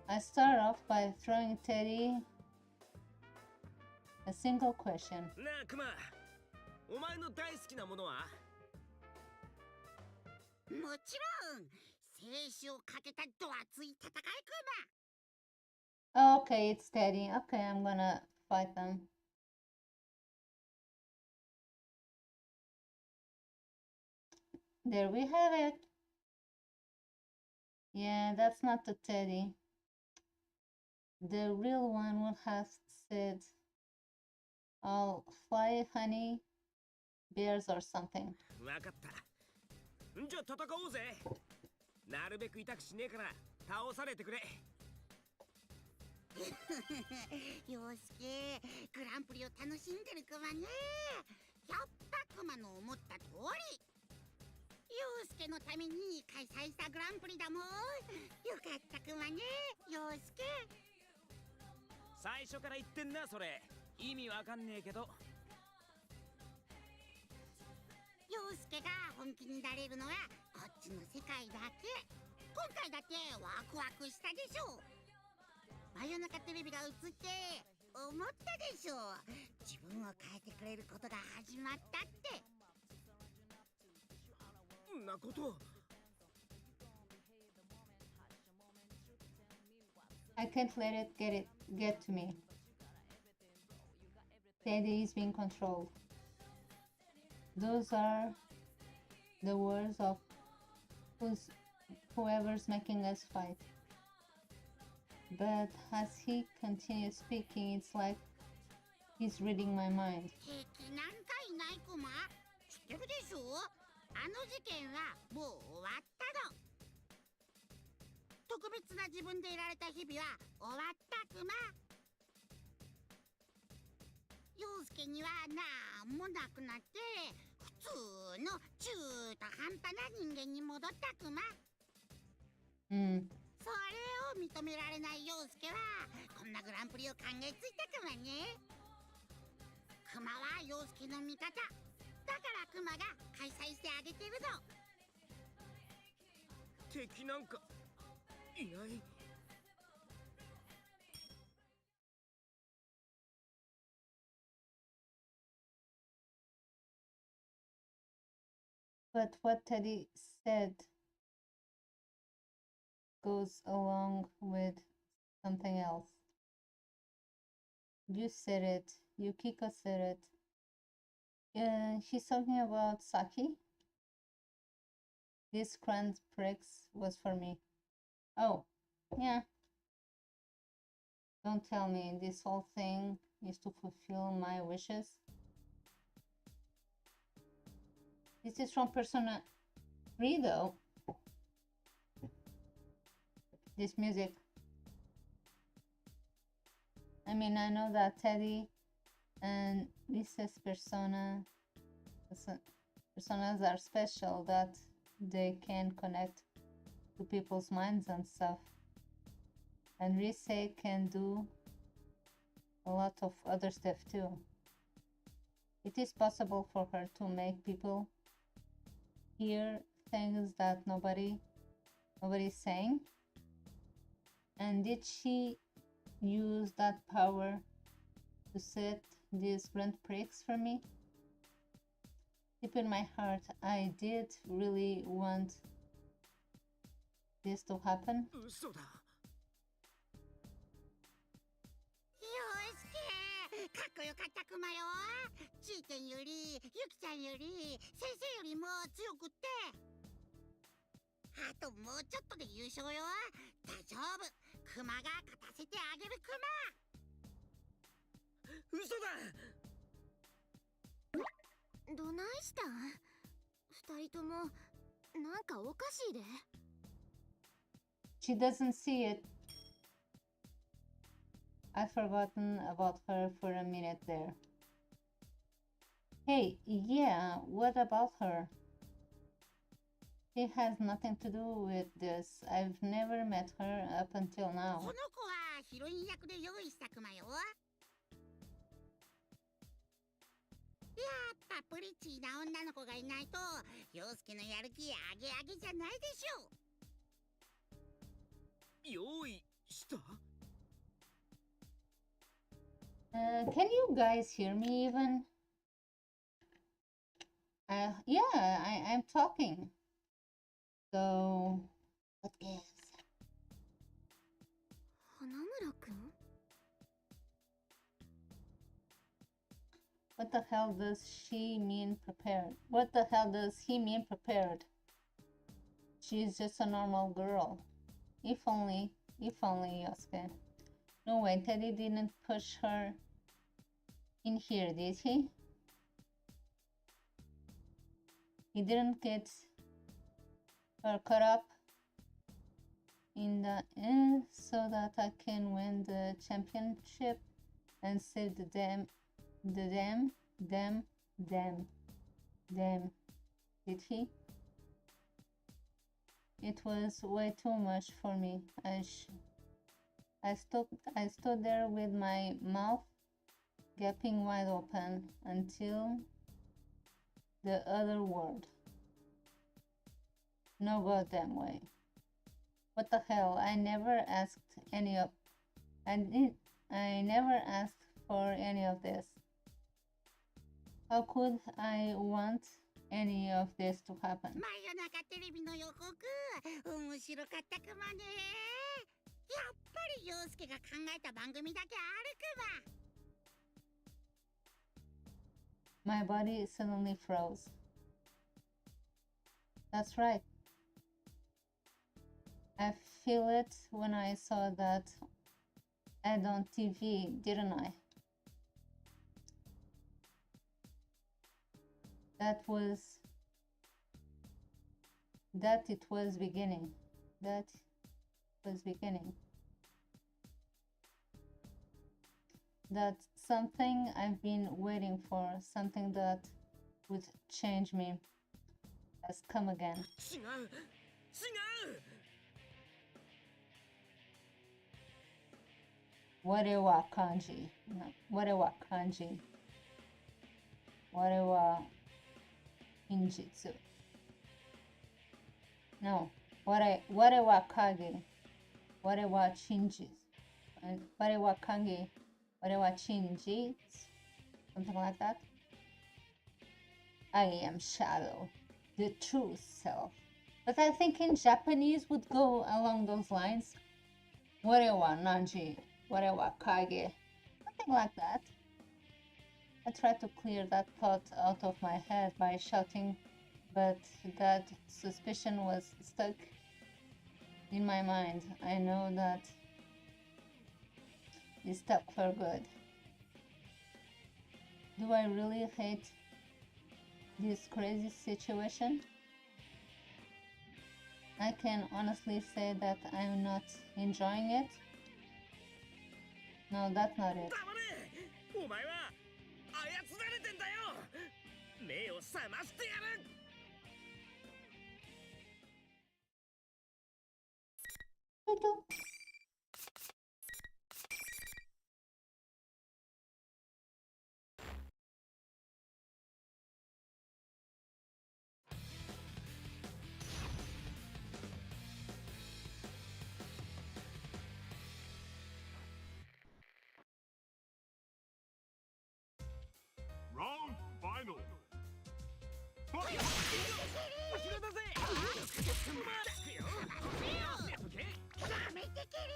I start off by throwing Teddy a single question. なあクマ、お前の大好きなものは？もちろん生死をかけたど熱い戦いク Okay, it's Teddy. Okay, I'm gonna fight them. There we have it. Yeah, that's not the Teddy. The real one would have said, I'll fly, honey, bears or something. わかった。じゃあ戦おうぜ。なるべく痛くしねえから倒されてくれ。陽介、グランプリを楽しんでるクマね。やっぱクマの思った通り。陽介のために開催したグランプリだもん。よかったクマね、陽介。最初から言ってんなそれ。意味わかんねえけど。陽介が本気になれるのはこっちの世界だけ。今回だってワクワクしたでしょ。真夜中テレビが映って思ったでしょ。自分を変えてくれることが始まったって。んなこと。I can't let it get to me. Teddy is being controlled. Those are the words of whoever's making us fight. But as he continues speaking, it's like he's reading my mind. 敵なんかいないクマ。知ってるでしょ。あの事件はもう終わったの。と特別な自分でいられた日々は終わったクマ。陽介にはなんもなくなって普通の中途半端な人間に戻ったクマ。Hmm. それを認められない陽介はこんなグランプリを考えついたクマね。クマは陽介の味方だからクマが開催してあげてるの。敵なんかいない。But what Teddy said goes along with something else. You said it. Yukiko said it. He's talking about Saki. This Grand Prix was for me. Oh, yeah. Don't tell me this whole thing is to fulfill my wishes. This is from Persona 3 though. This music. I mean, I know that Teddy and Lisa's personas are special, that they can connect to people's minds and stuff. And Rise can do a lot of other stuff too. It is possible for her to make people hear things that nobody's saying. And did she use that power to set this Grand Prix for me? Deep in my heart, I did really want this to happen. 嘘だ。陽介かっこよかったクマよ。ちーてんよりゆきちゃんより先生よりも強くって。あともうちょっとで優勝よ。大丈夫。クマが勝たせてあげるクマ。嘘だ。どないしたん？二人ともなんかおかしいで。She doesn't see it. I've forgotten about her for a minute there. Hey, yeah, what about her? She has nothing to do with this. I've never met her up until こ now. の子はヒロイン役で用意したクマよ。やっぱプリッチーな女の子がいないと陽介のやる気アゲアゲじゃないでしょ。用意した？ Can you guys hear me even? Yeah, I'm talking. So, what gives? 花村くん？ What the hell does she mean prepared? What the hell does he mean prepared? She's just a normal girl. If only Yosuke. No way, Teddy didn't push her in here, did he? He didn't get her caught up in the end so that I can win the championship and save the them. Did he? It was way too much for me. I stood there with my mouth gaping wide open until the other world. No goddamn way. What the hell? I never asked for any of this. How could I want any of this to happen? 真夜中テレビの予告面白かったクマね。やっぱり陽介が考えた番組だけあるクマ。 My body suddenly froze. That's right. I feel it when I saw that ad on TV, didn't I? That it was beginning. That was beginning. That's something I've been waiting for, something that would change me, has come again. 違う違う 我は漢字。我は漢字。我は真実。No. 我は影。我は真実。我は影。我は真実。Something like that. I am shadow. The true self. But I think in Japanese would go along those lines. 我は何 我は影 something like that. I tried to clear that thought out of my head by shouting, but that suspicion was stuck in my mind. I know that it's stuck for good. Do I really hate this crazy situation? I can honestly say that I'm not enjoying it. No, that's not it. 黙れお前は操られてんだよ目を覚ましてやる Round final. Fight! 後ろだぜつくよやめてけれ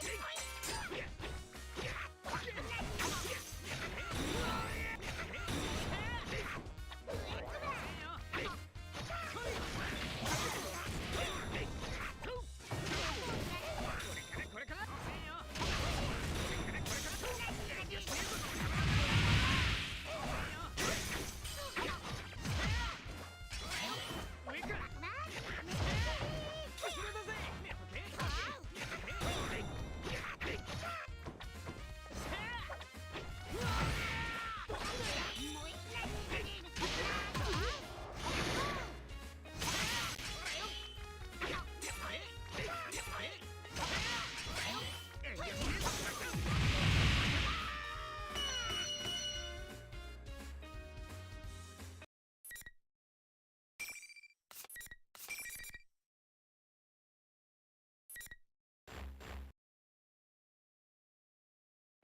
これから上か後ろだぜ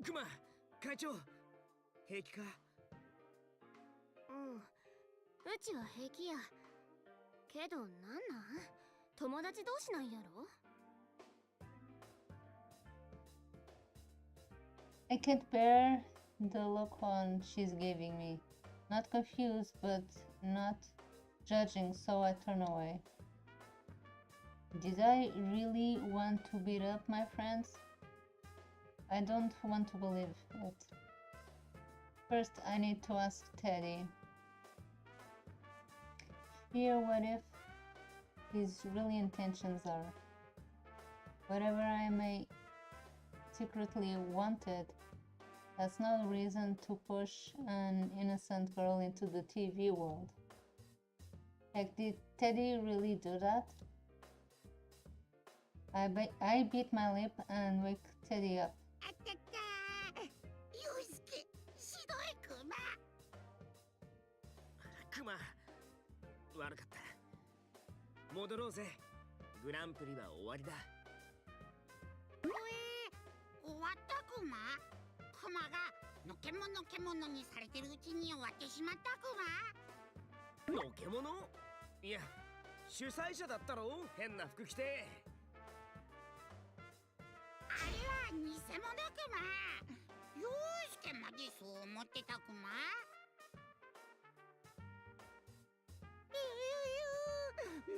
クマ会長平気かうんうちは平気やけどなんなん友達同士なんやろ I can't bear the look on she's giving me. Not confused, but not judging, so I turn away. Did I really want to beat up my friends? I don't want to believe it. First, I need to ask Teddy. Hear what if his really intentions are. Whatever I may secretly wanted, that's no reason to push an innocent girl into the TV world. Heck, did Teddy really do that? I beat my lip and wake Teddy up. あったったユウスケひどいクマクマ悪かった戻ろうぜグランプリは終わりだ終わったクマクマがのけものけものにされてるうちに終わってしまったクマのけものいや主催者だったろ変な服着てあれは偽物クマユウスケまでそう思ってたクマ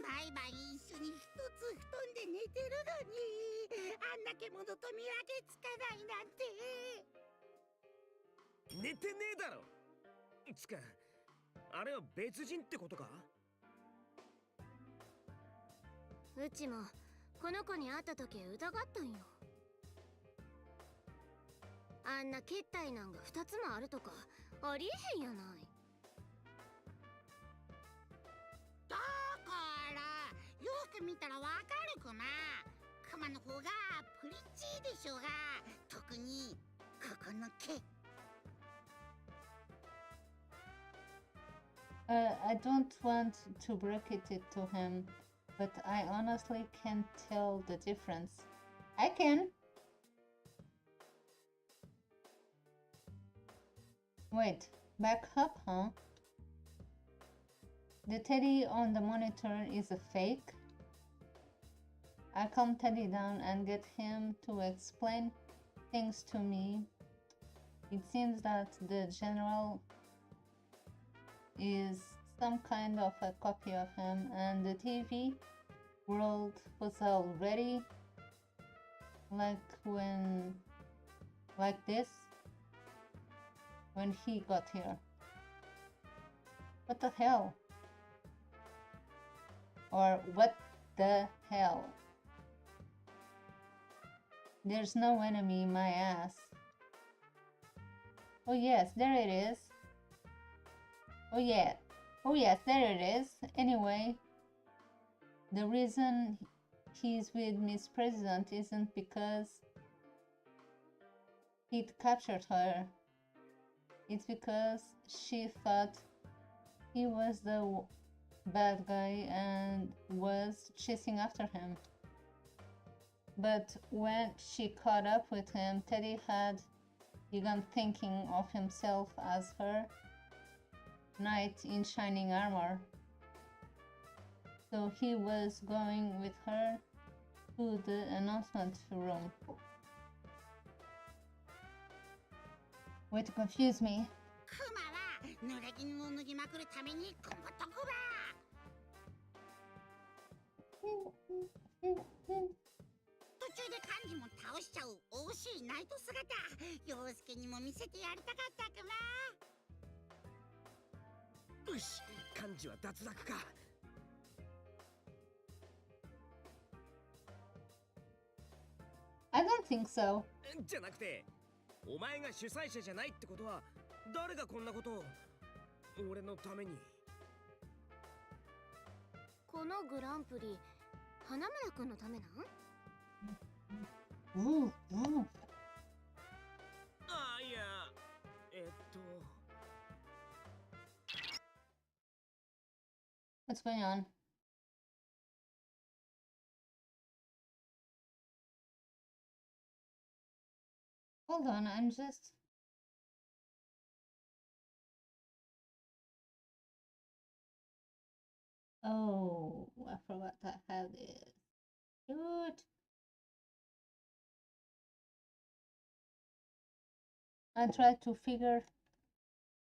毎晩一緒に一つ布団で寝てるのにあんな獣と見分けつかないなんて寝てねえだろつかあれは別人ってことかうちもこの子に会った時疑ったんよ。あんな結体なんが2つもあるとかありえへんやない。だからよく見たらわかるクマ。クマの方がプリチーでしょうが、特にここの毛。I don't want to break it to him, but I honestly can't tell the difference. I can. Wait, back up, huh? The Teddy on the monitor is a fake? I calm Teddy down and get him to explain things to me. It seems that the general is some kind of a copy of him, and the TV world was already like this when he got here. What the hell? Or what the hell? There's no enemy in my ass. Oh yes, there it is. Oh yeah. Oh yes, there it is. Anyway, the reason he's with Miss President isn't because he'd captured her. It's because she thought he was the bad guy and was chasing after him. But when she caught up with him, Teddy had begun thinking of himself as her knight in shining armor. So he was going with her to the announcement room. Way to confuse me. クマは濡れ衣を脱ぎまくるためにこもっとくば。途中で漢字も倒しちゃう惜しいナイト姿、陽介にも見せてやりたかったクマ。よし、漢字は脱落か。I don't think so. じゃなくて、お前が主催者じゃないってことは、誰がこんなことを俺のために。このグランプリ花村くんのためなん？ああ、いや、What's going on? Hold on, I'm just... Oh, I forgot I had this. Shoot! I tried to figure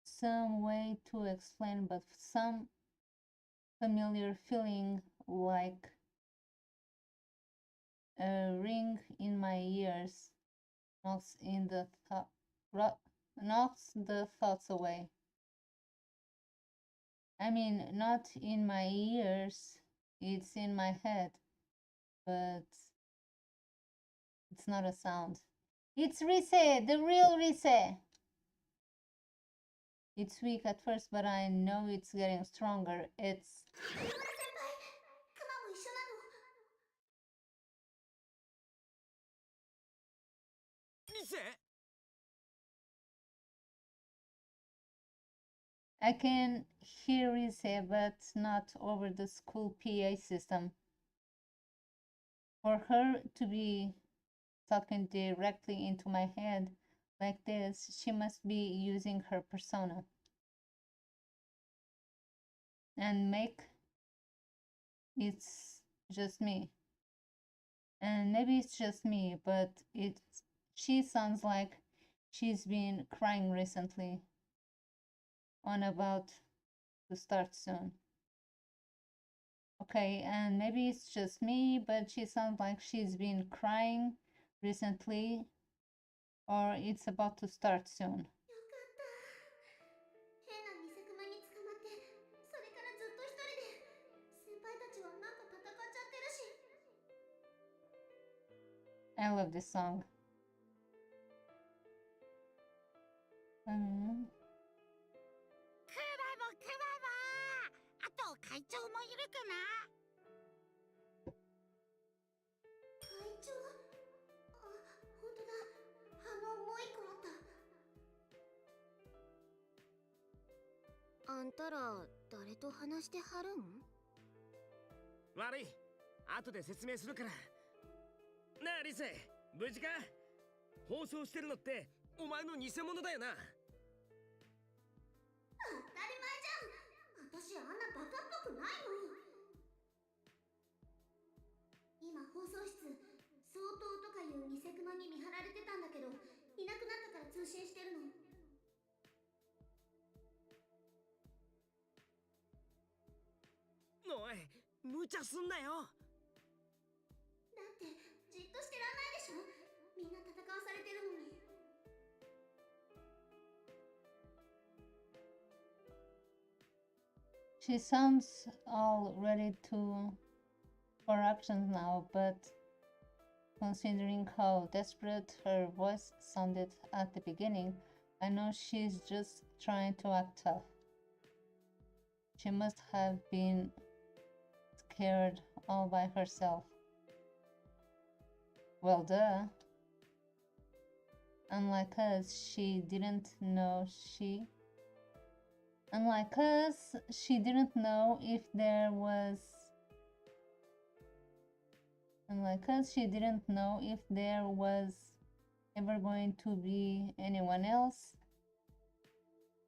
some way to explain, but some familiar feeling like a ring in my ears knocks the thoughts away. I mean, not in my ears, it's in my head, but it's not a sound. It's Rise, the real Rise. It's weak at first, but I know it's getting stronger. It's... クマも一緒なの？リセ I can hear Rise, but not over the school PA system. For her to be talking directly into my head like this, she must be using her persona. And make it's just me. And maybe it's just me, but she sounds like she's been crying recently. On about to start soon. Okay, and maybe it's just me, but she sounds like she's been crying recently, or it's about to start soon. よかった。変な偽クマに捕まって、それからずっと一人で。先輩たちはなんか戦っちゃってるし。I love this song. クマもあと会長もいるかな。会長、あ、本当だ。もう一個あった。あんたら誰と話してはるん？悪い、後で説明するから。なあリセ、無事か？放送してるのってお前の偽物だよな。当たり前じゃん。私あんなバカっぽくないの。今放送室、相当とかいう偽クマに見張られてたんだけど、いなくなったから通信してるの。おい、無茶すんなよ。だってじっとしてらんないでしょ。みんな戦わされてるのに。She sounds all ready for actions now, but considering how desperate her voice sounded at the beginning, I know she's just trying to act tough. She must have been scared all by herself. Well, duh. Unlike us, she didn't know if there was ever going to be anyone else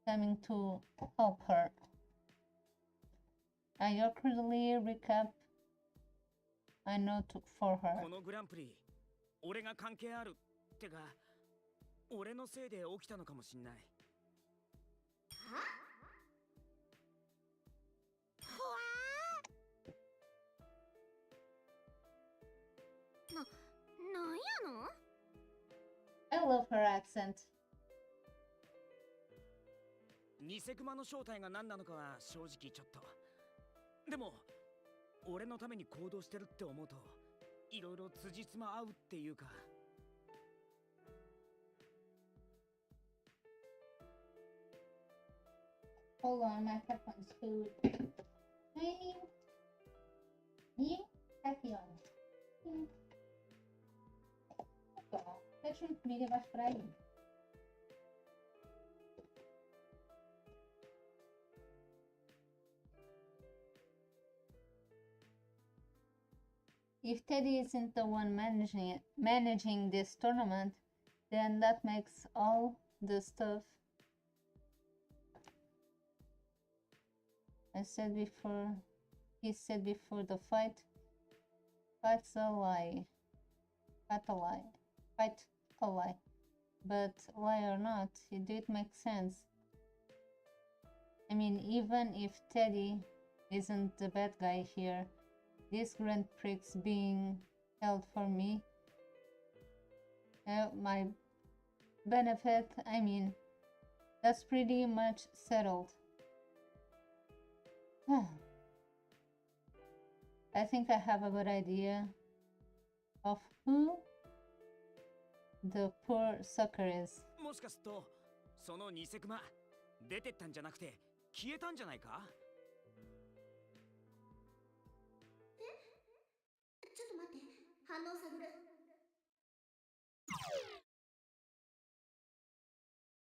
coming to help her. I accurately recap I note for her. このグランプリ、俺が関係あるってか、俺のせいで起きたのかもしんない。なんやの？ I love her accent. 偽クマの正体が何なのかは正直ちょっと。でも俺のために行動してるって思うといろいろ辻褄合うっていうか。Hold on, my headphones too. You happy on. Deixa uma comida mais para aí. If Teddy isn't the one managing this tournament, then that makes all the stuff he said before the fight's a lie. Fight a lie. But lie or not, it did make sense. I mean, even if Teddy isn't the bad guy here, this Grand Prix being held for me, my benefit, I mean, that's pretty much settled. I think I have a good idea of who the poor sucker is. もしかするとその偽クマ出てったんじゃなくて消えたんじゃないか？ちょっと待って、反応探る。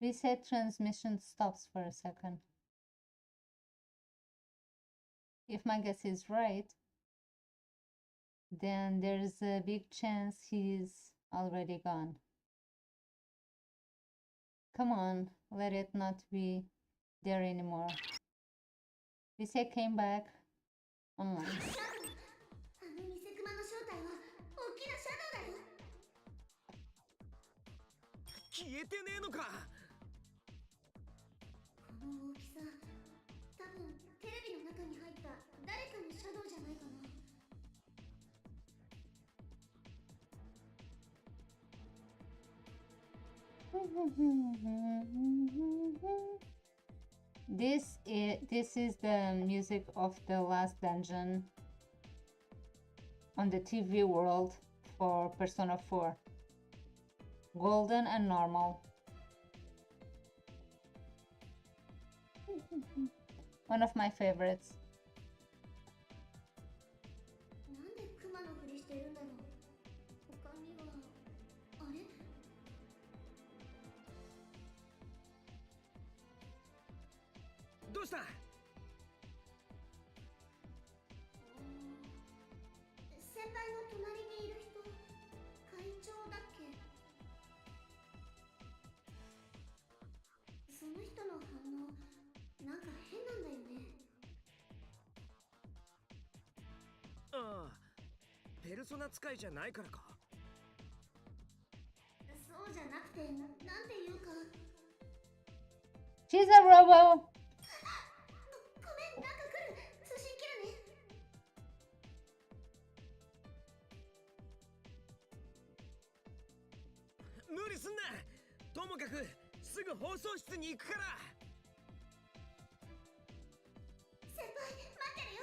Reset transmission stops for a second. If my guess is right, then there's a big chance he's already gone. Come on, let it not be there anymore. Reset came back online. あの偽クマの正体は大きなシャドウだよ。消えてねえのか？この大きさ、多分テレビの中に入った誰かのシャドウじゃないかな。This is the music of the last dungeon on the TV world for Persona 4. Golden and normal. One of my favorites. なんでクマのふりしてるんだろう。他にはあれ？どうした？先輩の隣にいる人、会長だっけ？その人の反応、なんか変なんだよね。ああ、ペルソナ使いじゃないからか。そうじゃなくて、なんていうか。 She's a robo! ごめん、なんか来る。通信切るね。無理すんな。ともかくすぐ放送室に行くから。先輩、待ってるよ。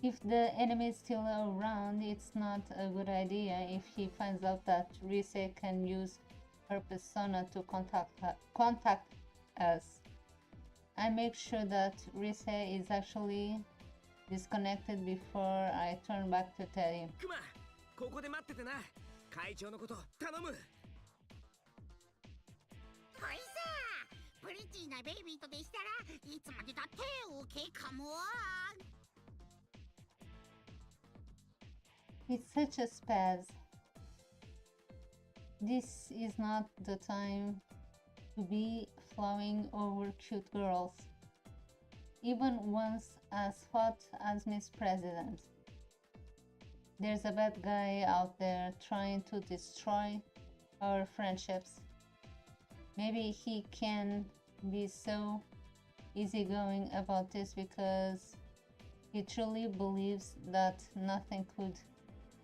If the enemy is still around, it's not a good idea if he finds out that Rise can use her persona to contact us. I make sure that Rise is actually disconnected before I turn back to Teddy. クマ、ここで待っててな。会長のこと頼む。ほいさ、プリティなベイビーとでしたらいつまでだって OK かも。It's such a spaz. This is not the time to be flowing over cute girls, even ones as hot as Miss President. There's a bad guy out there trying to destroy our friendships. Maybe he can be so easygoing about this because he truly believes that nothing could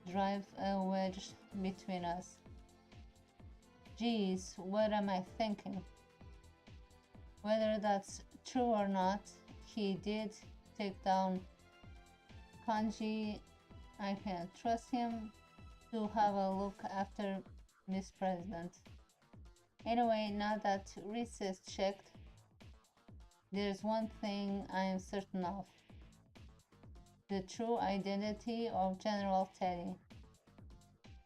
drive a wedge between us. Geez, what am I thinking? Whether that's true or not, he did take down Kanji. I can trust him to have a look after Miss President. Anyway, now that Reese is checked, there's one thing I am certain of. The true identity of General Teddy.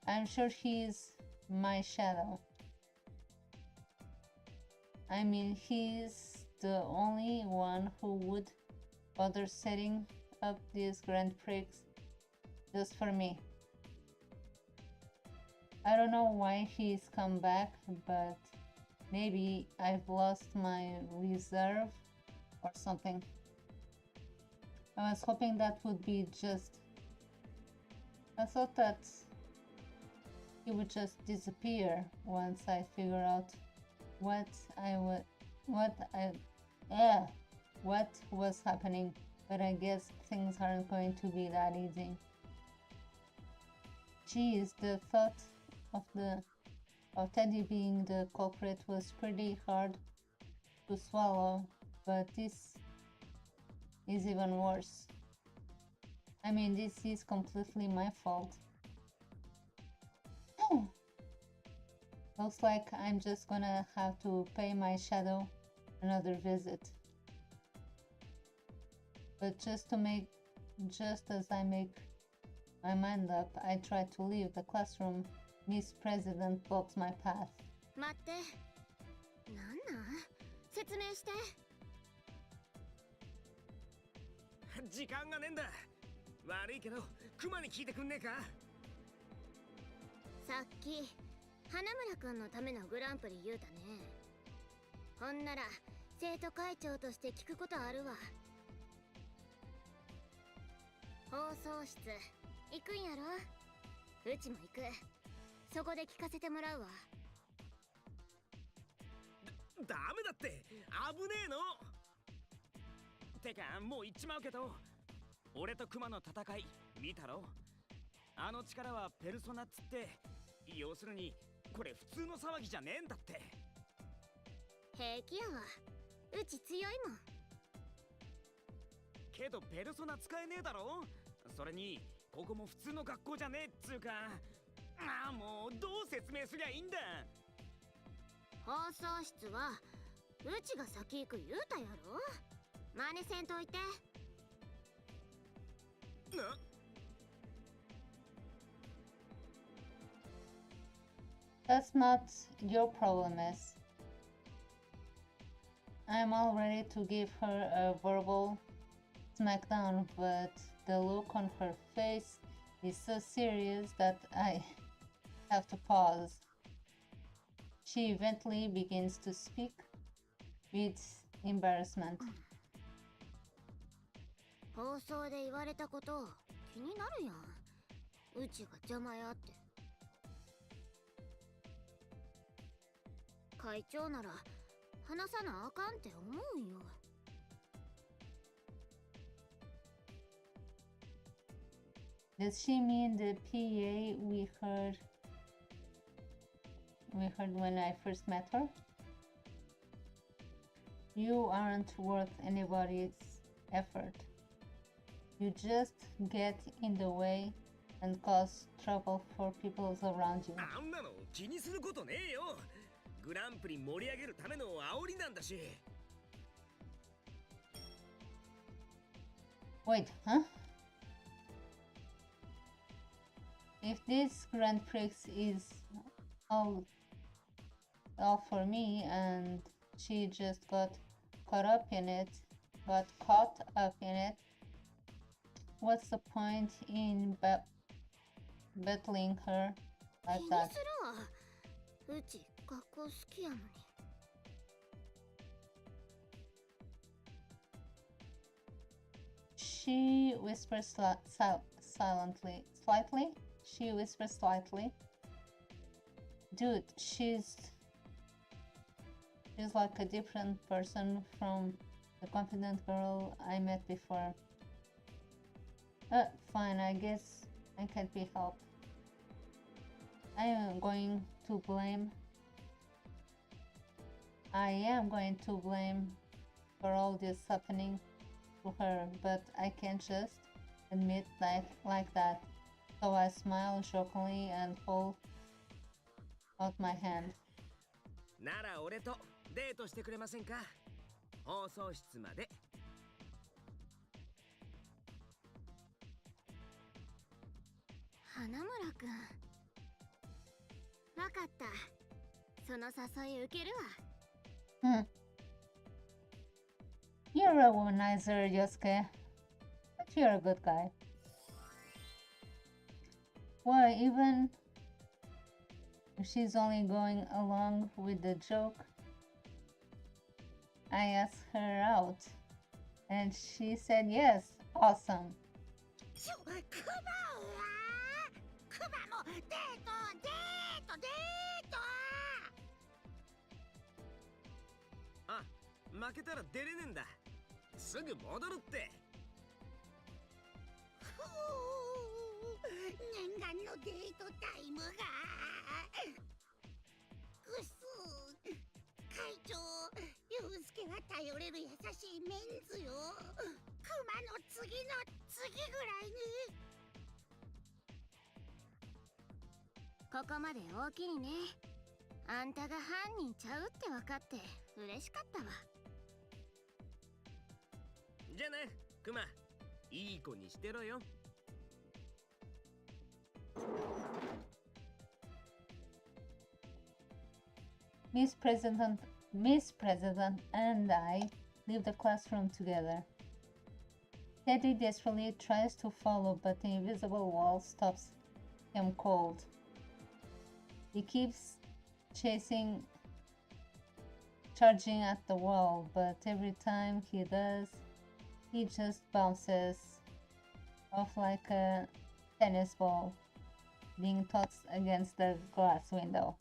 I'm sure he's my shadow. I mean, he's the only one who would bother setting up these Grand Prix just for me. I don't know why he's come back, but maybe I've lost my reserve or something. I was hoping that would be just... I thought that he would just disappear once I figure out what was happening, but I guess things aren't going to be that easy. Geez, the thought of Teddy being the culprit was pretty hard to swallow, but this is even worse. I mean, this is completely my fault. Looks like I'm just gonna have to pay my shadow another visit. But just as I make my mind up, I try to leave the classroom. Miss President blocks my path. 待って。なんなん？説明して。時間がねえんだ。悪いけどクマに聞いてくんねえか。さっき花村くんのためのグランプリ言うたね。ほんなら生徒会長として聞くことあるわ。放送室行くんやろ？うちも行く。そこで聞かせてもらうわ。ダメだって、危ねえの。てかもう言っちまうけど、俺とクマの戦い見たろ。あの力はペルソナっつって、要するにこれ普通の騒ぎじゃねえんだって。平気やわ。うち強いもん。けどペルソナ使えねえだろ。それにここも普通の学校じゃねえっつうか。ああ、もうどう説明すりゃいいんだ。放送室はうちが先行く言うたやろ。真似せんといて。な That's not your problem, miss. I'm all ready to give her a verbal smackdown, but the look on her face is so serious that I have to pause. She eventually begins to speak with embarrassment. 放送で言われたこと気になるやん。うちが邪魔やって。会長なら話さなあかんって思うんよ。Does she mean the PA we heard when I first met her? You aren't worth anybody's effort. You just get in the way and cause trouble for people around you. あんなの気にすることねえよ。グランプリ盛り上げるための煽りなんだし。 Wait, huh? If this Grand Prix is all for me and she just got caught up in it, what's the point in battling her 気 like に that? するわ。うち学校好きやのに。She whispers slightly. She whispers slightly. Dude, she's like a different person from the confident girl I met before. Fine, I guess I can't be helped. I am going to blame for all this happening to her, but I can't just admit like that. So I smile jokingly and hold out my hand. なら俺とデートしてくれませんか。放送室まで。花村くん。わかった。その誘い受けるわ。You're a womanizer, Yosuke. But you're a good guy. Why, even if she's only going along with the joke, I asked her out, and she said yes. Awesome. クマはクマもデートデートデート。あ、負けたら出れねえんだ。すぐ戻るって。ふう、念願のデートタイムが。ぐす。会長、ユウスケが頼れる優しいメンズよ。クマの次の次ぐらいに。ここまで大きいね。あんたが犯人ちゃうって分かって嬉しかったわ。じゃあな、クマ。いい子にしてろよ。Miss President and I leave the classroom together. Teddy desperately tries to follow, but the invisible wall stops him cold. He keeps charging at the wall, but every time he does, he just bounces off like a tennis ball, being tossed against the glass window.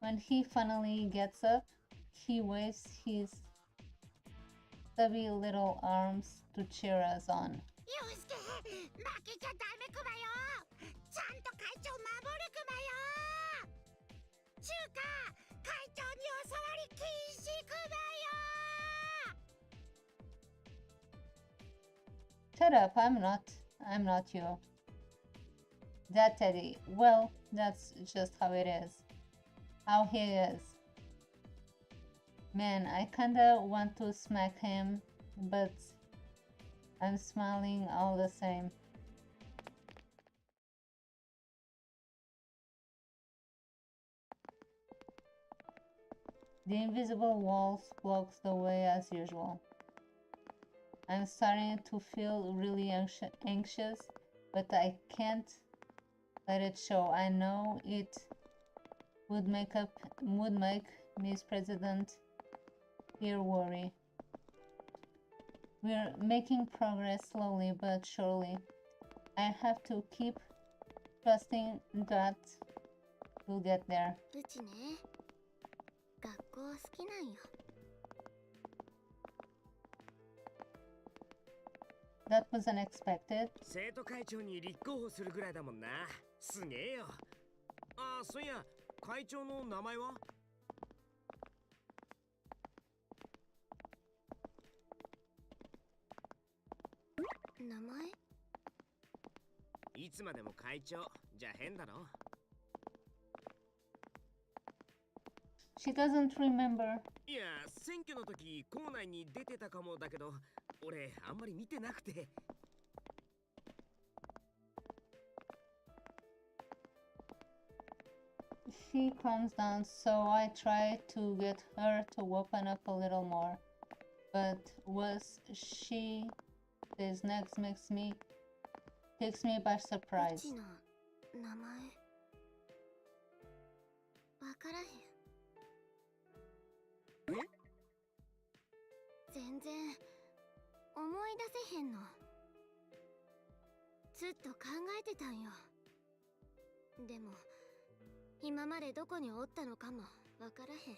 When he finally gets up, he waves his stubby little arms to cheer us on. ユウスケ、負けちゃダメクマよ。ちゃんと会長守るクマよ。ちゅうか、会長に教わり禁止クマよ。Shut up, I'm not. I'm not you. That Teddy. Well, that's just how it is. How he is. Man, I kinda want to smack him, but I'm smiling all the same. The invisible walls blocks the way as usual. I'm starting to feel really anxious, but I can't let it show. I know it would make Miss President here worry. We're making progress slowly but surely. I have to keep trusting that we'll get there. うちね、学校好きなんよ。 That was unexpected. 生徒会長に立候補するぐらいだもんな。すげえよ。ああ、そういや、会長の名前は？名前？いつまでも会長じゃ変だろ。 She doesn't remember. いや、選挙の時校内に出てたかもだけど、俺あんまり見てなくて。 She calms down, so I try to get her to open up a little more. But what she says next takes me by う surprise. ちの名前わからへん。全然思い出せへんの。ずっと考えてたんよ。でも今までどこにおったのかもわからへん。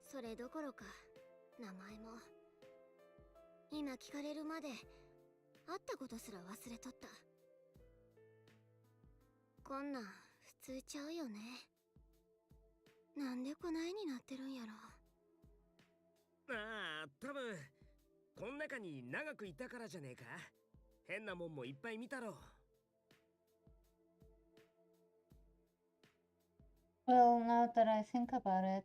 それどころか名前も今聞かれるまで会ったことすら忘れとった。こんなん普通ちゃうよね。なんでこないになってるんやろ。ああ、多分こん中に長くいたからじゃねえか。変なもんもいっぱい見たろ。 Well, now that I think about it,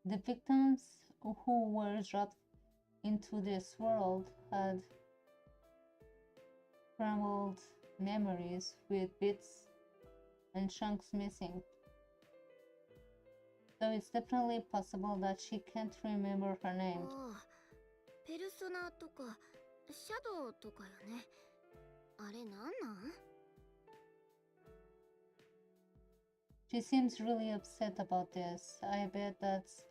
the victims who were dropped into this world had crumbled memories with bits and chunks missing. So it's definitely possible that she can't remember her name. ああ、ペルソナとかシャドウとかよね。あれなんなん？ She seems really upset about this. I bet that's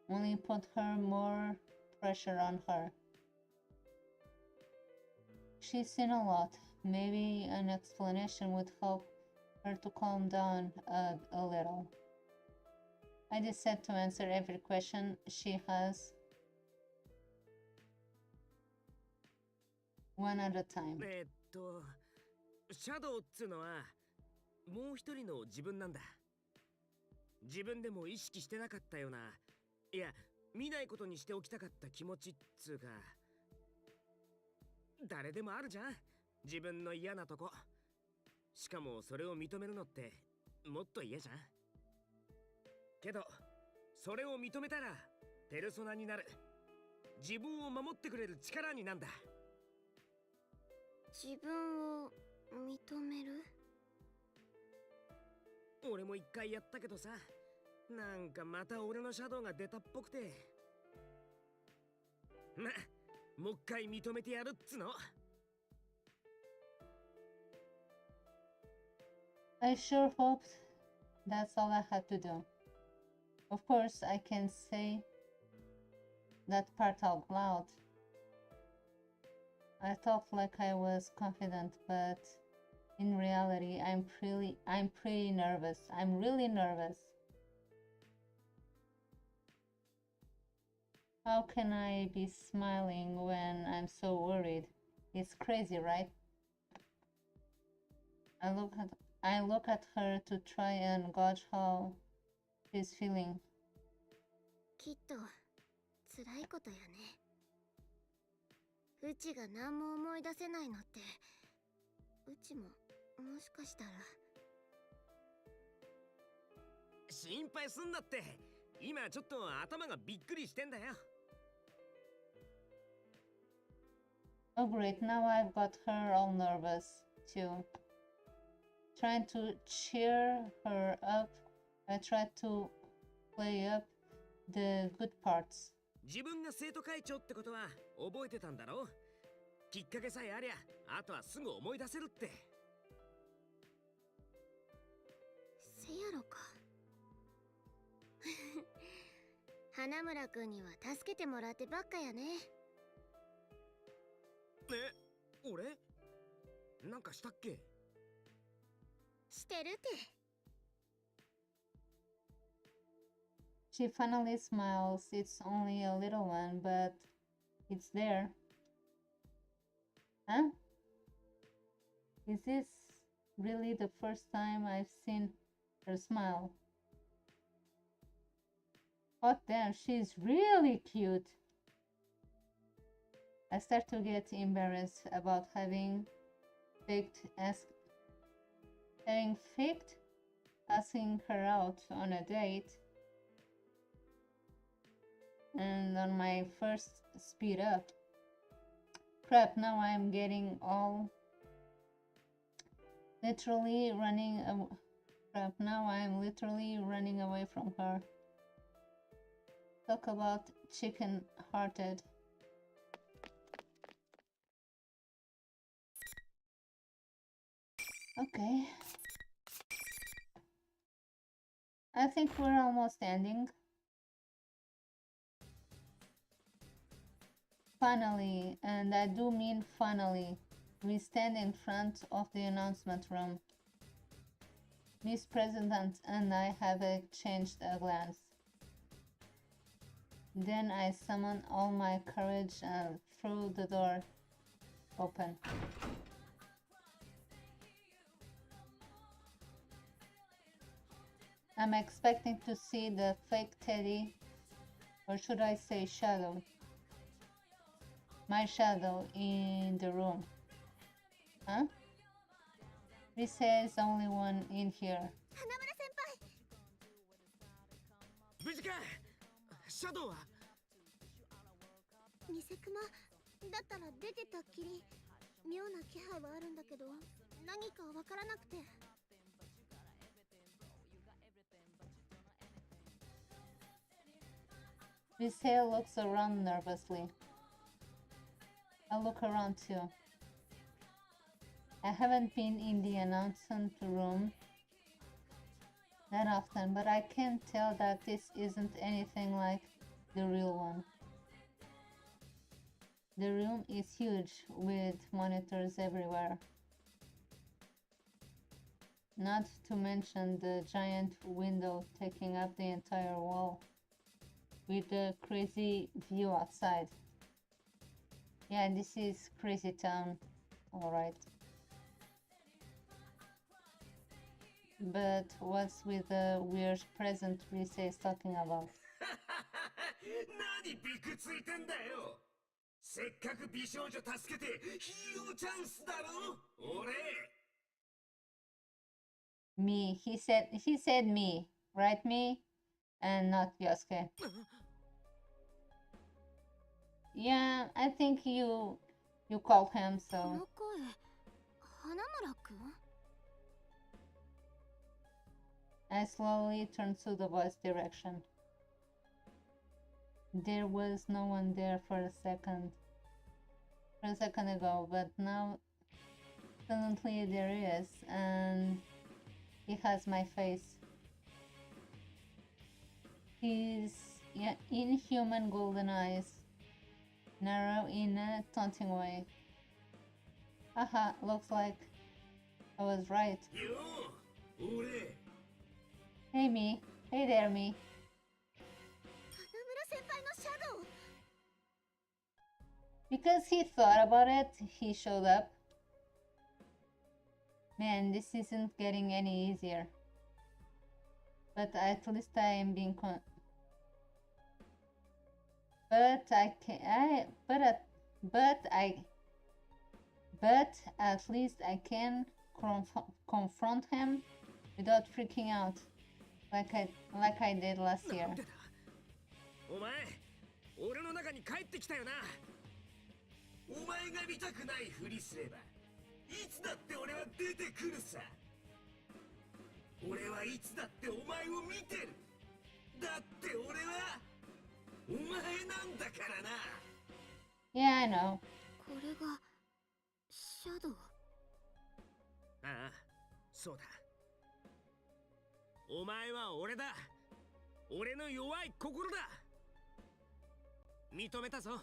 only put her more pressure on her. She's seen a lot. Maybe an explanation would help her to calm down a little. I decide to answer every question she has one at a time. シャドウっつうのはもう一人の自分なんだ。自分でも意識してなかったような、いや見ないことにしておきたかった気持ちっつうか、誰でもあるじゃん、自分の嫌なとこ。しかもそれを認めるのってもっと嫌じゃん。けどそれを認めたらペルソナになる。自分を守ってくれる力になんだ。自分を認める？俺も一回やったけどさ、なんかまた俺のシャドウが出たっぽくて。ま、もう一回認めてやるっつの。I sure hoped that's all I had to do. Of course, I can say that part out loud. I talked like I was confident, but in reality, I'm pretty nervous. I'm really nervous. How can I be smiling when I'm so worried? It's crazy, right? I look at her to try and gauge how she's feeling. きっと辛いことやね。うちが何も思い出せないのって、うちももしかしたら。心配すんなって。今ちょっと頭がびっくりしてんだよ。Oh great, now I've got her all nervous too. Trying to cheer her up, I tried to play up the good parts. 自分が生徒会長ってことは覚えてたんだろ。きっかけさえありゃ、あとはすぐ思い出せるって。せやろか。花村くんには助けてもらってばっかやね。え、俺なんかしたっけ？してるって。She finally smiles. It's only a little one, but it's there. Huh? Is this really the first time I've seen her smile? Fuck damn, she's really cute. I start to get embarrassed about having faked asking her out on a date. And on my first speed up. Crap, now I'm getting all literally running crap, now I'm literally running away from her. Talk about chicken hearted. Okay. I think we're almost ending. Finally, and I do mean finally, we stand in front of the announcement room. Miss President and I have exchanged a glance. Then I summon all my courage and threw the door open. I'm expecting to see the fake Teddy, or should I say shadow. My shadow in the room. Huh? This is only one in here. 無事か？シャドウは？ニセクマだったら出てたっきり妙な気配はあるんだけど、何かわからなくて。Misael looks around nervously. I look around too. I haven't been in the announcement room that often, but I can tell that this isn't anything like the real one. The room is huge with monitors everywhere. Not to mention the giant window taking up the entire wall with a crazy view outside. Yeah, this is Crazy Town, alright. But what's with the weird present Risa is talking about? 何ビクついてんだよ。せっかく美少女助けてヒーローチャンスだろ。俺。Me, he said me, right me? And not Yosuke. Yeah, I think you called him, この so 声、花村くん？ I slowly turned to the voice direction. There was no one there for a second ago, but now suddenly there is, and he has my face. His inhuman golden eyes, narrow in a taunting way. Haha, looks like I was right. よう、俺。Hey me, hey there me. 花村先輩のシャドウ。 Because he thought about it, he showed up. Man, this isn't getting any easier. But at least I am being but but but at least I can confront him without freaking out like I did last year. なんでだお前俺の中に帰ってきたよなお前が見たくないふりすればいつだって俺は出てくるさ俺はいつだってお前を見てるだって俺はお前なんだからな Yeah, I know. これがシャドウ。ああそうだお前は俺だ俺の弱い心だ認めたぞ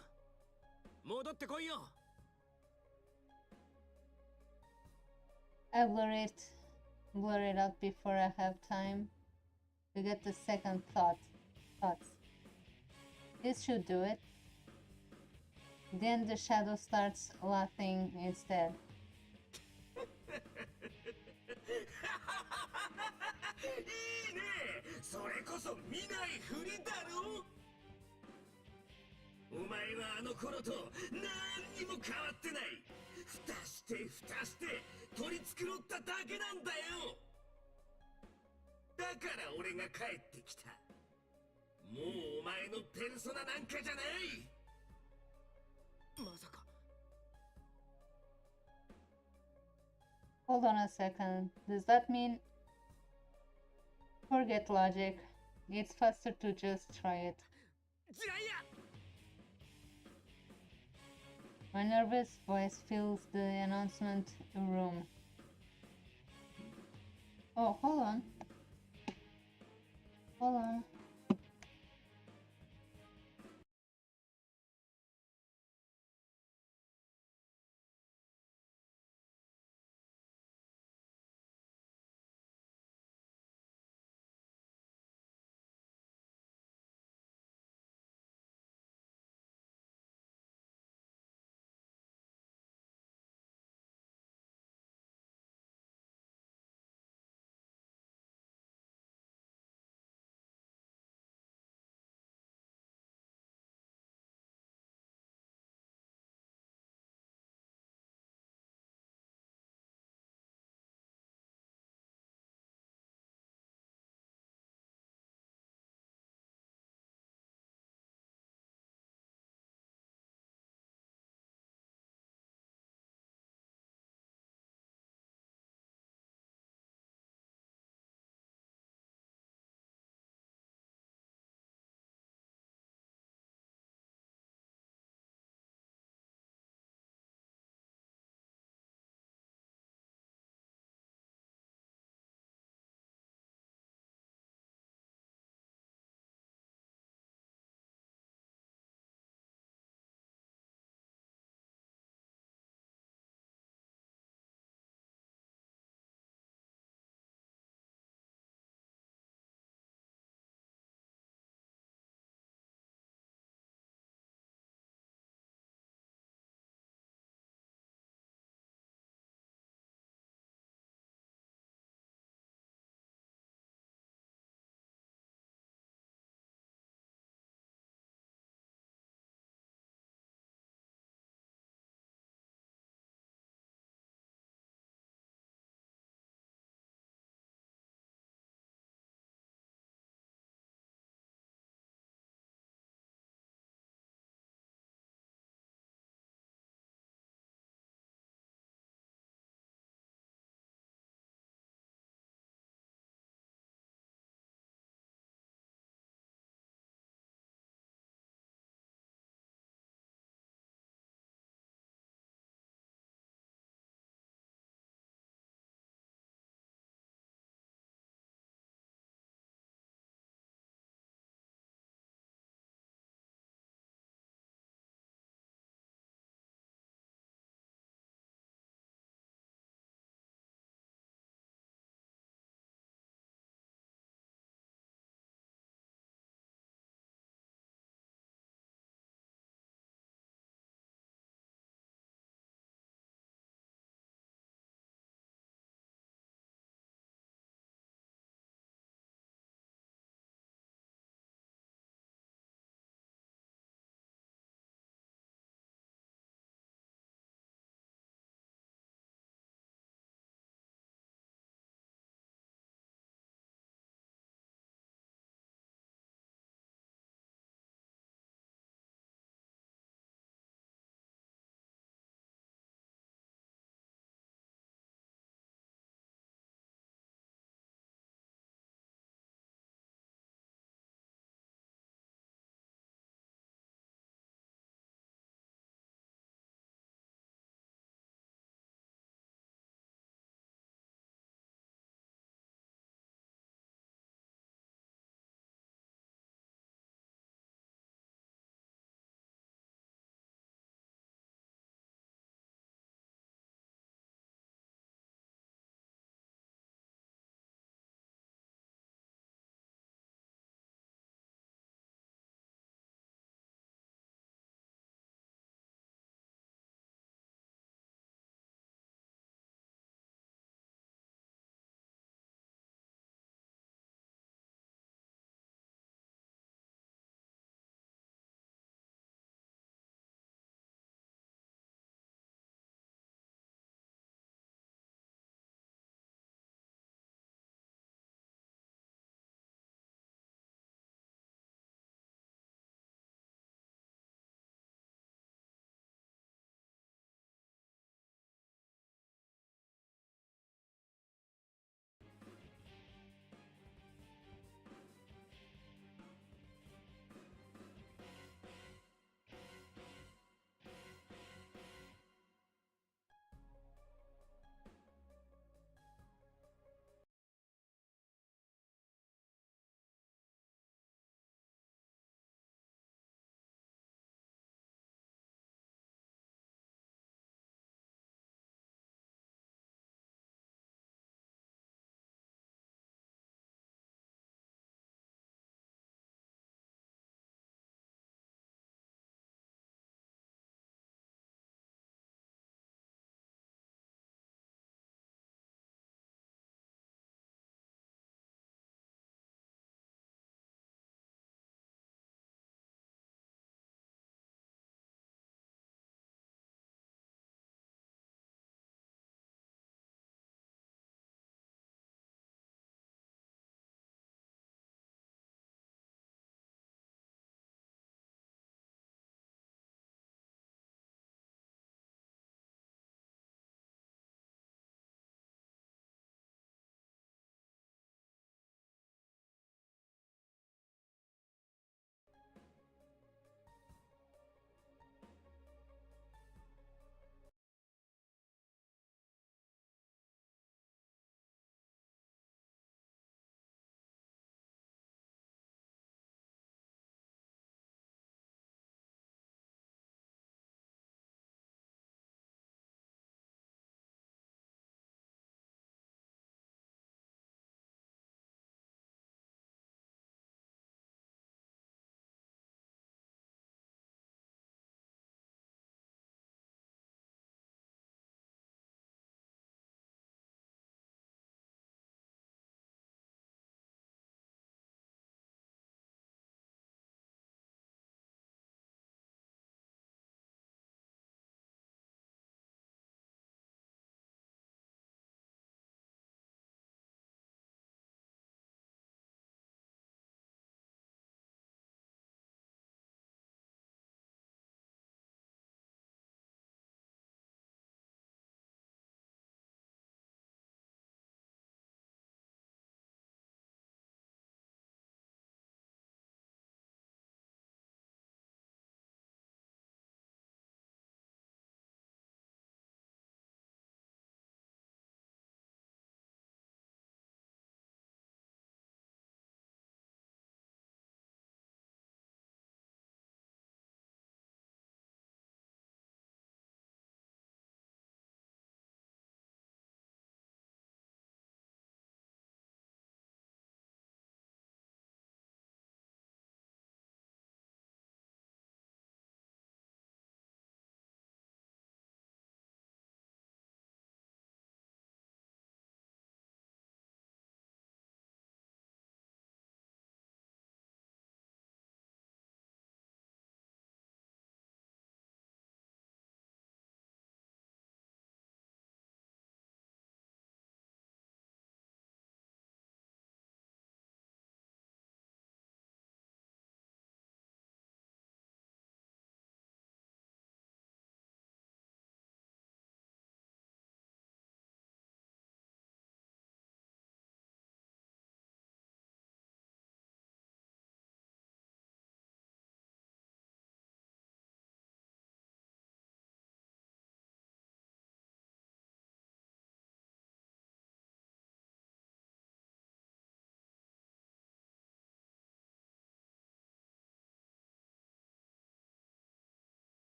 戻ってこいよ I blur it out before I have time to get the second thoughts. This should do it. Then the shadow starts laughing instead. いいねそれこそ見ないふりだろお前はあの頃と何にも変わってない蓋して取り繕っただけなんだよだから俺が帰ってきたもうお前のペルソナなんかじゃないまさか Hold on a second. Does that mean... Forget logic. It's faster to just try it. ジライア My nervous voice fills the announcement room. Oh, hold on. Hold on.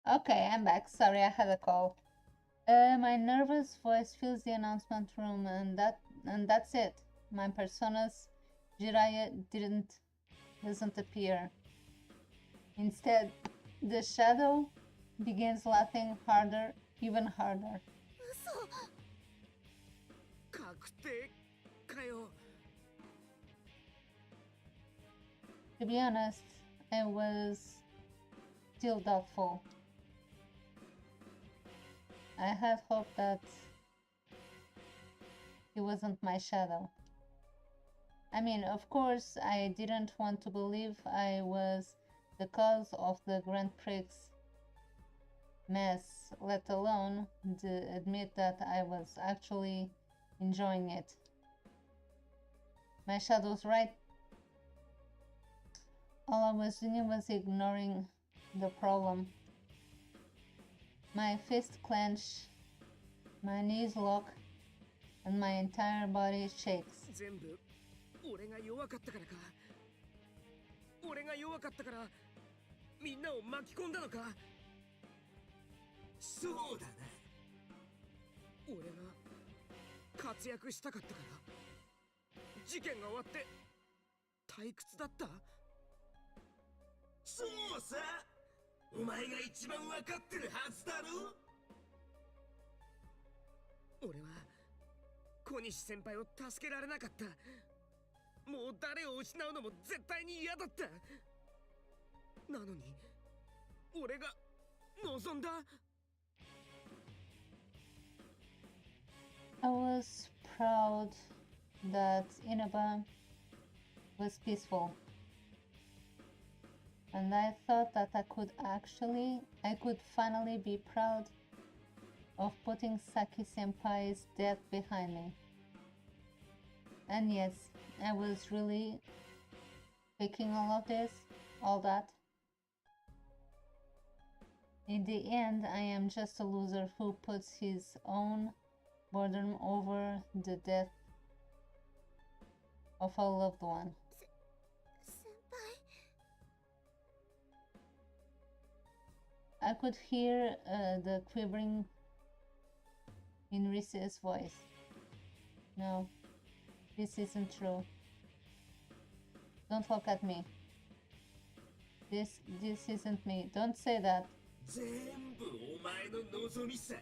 Okay, I'm back. Sorry, I had a call. My nervous voice fills the announcement room, and that's it. My persona's Jiraiya doesn't appear. Instead, the shadow begins laughing harder, even harder. 確定かよ。 To be honest, I was still doubtful. I had hoped that he wasn't my shadow. I mean, of course, I didn't want to believe I was the cause of the Grand Prix mess, let alone admit that I was actually enjoying it. My shadow's right. All I was doing was ignoring the problem. My fist clench, my knees lock, and my entire body shakes. 全部俺が弱かったからか。俺が弱かったからみんなを巻き込んだのか。そうだな。俺が活躍したかったから。事件が終わって退屈だった。そうさ。お前が一番わかってるはずだろ。俺は小西先輩を助けられなかった。もう誰を失うのも絶対に嫌だった。なのに俺が望んだ。 I was proud that Inaba was peaceful. And I thought that I could finally be proud of putting Saki Senpai's death behind me. And yes, I was really faking all that. In the end, I am just a loser who puts his own boredom over the death of a loved one. 先輩 I could hear the quivering in Rise's voice. No, this isn't true. Don't look at me. This isn't me. Don't say that. 全部お前の望みさ。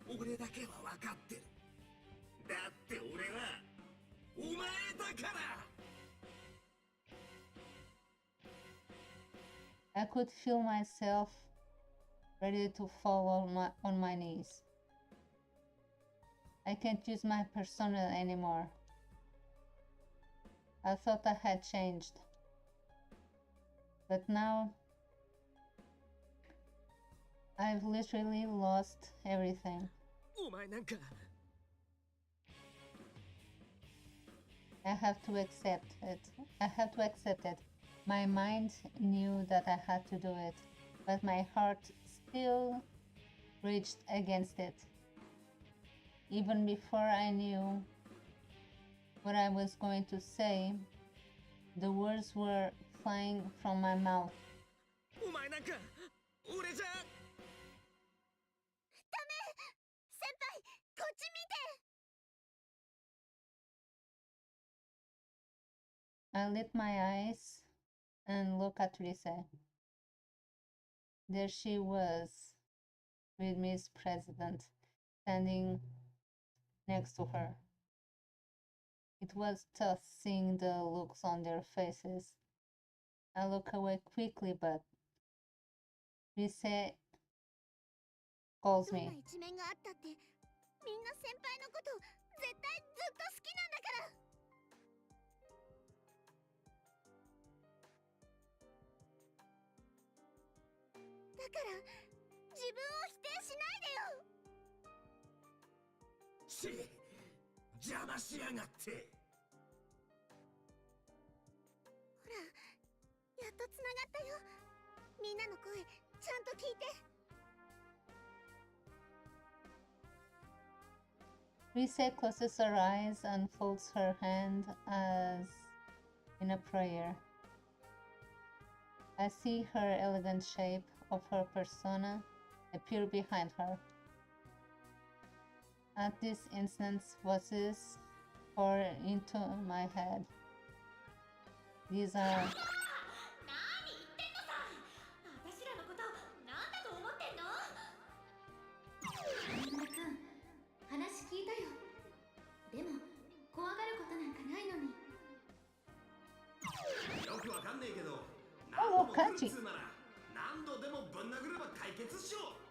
俺だけは分かってる。だって俺はお前だから。 I could feel myself ready to fall on my knees. I can't use my persona anymore. I thought I had changed. But now I've literally lost everything. お前なんか I have to accept it. I have to accept it. My mind knew that I had to do it, but my heart still raged against it. Even before I knew what I was going to say, the words were flying from my mouth. お前なんか俺じゃ。 先輩こっち見て I lit my eyes and looked at Rise. There she was, with Miss President standing next to her. It was tough seeing the looks on their faces. I look away quickly, but Rise calls どんな me. 一面があったってみんな先輩のこと絶対ずっと好きなんだからだから自分を否定しないでよち邪魔しやがって。ほらやっとつながったよみんなの声ちゃんと聞いて Rise closes her eyes and folds her hand as in a prayer. I see her elegant shape of her persona appear behind her. At this instant, voices pour into my head. These are 何言ってんのさ私らのこと何だと思ってんの花村くん話聞いたよでも怖がることなんかないのによくわかんねえけど Oh, Kanji. なら何度でもぶん殴れば解決しよう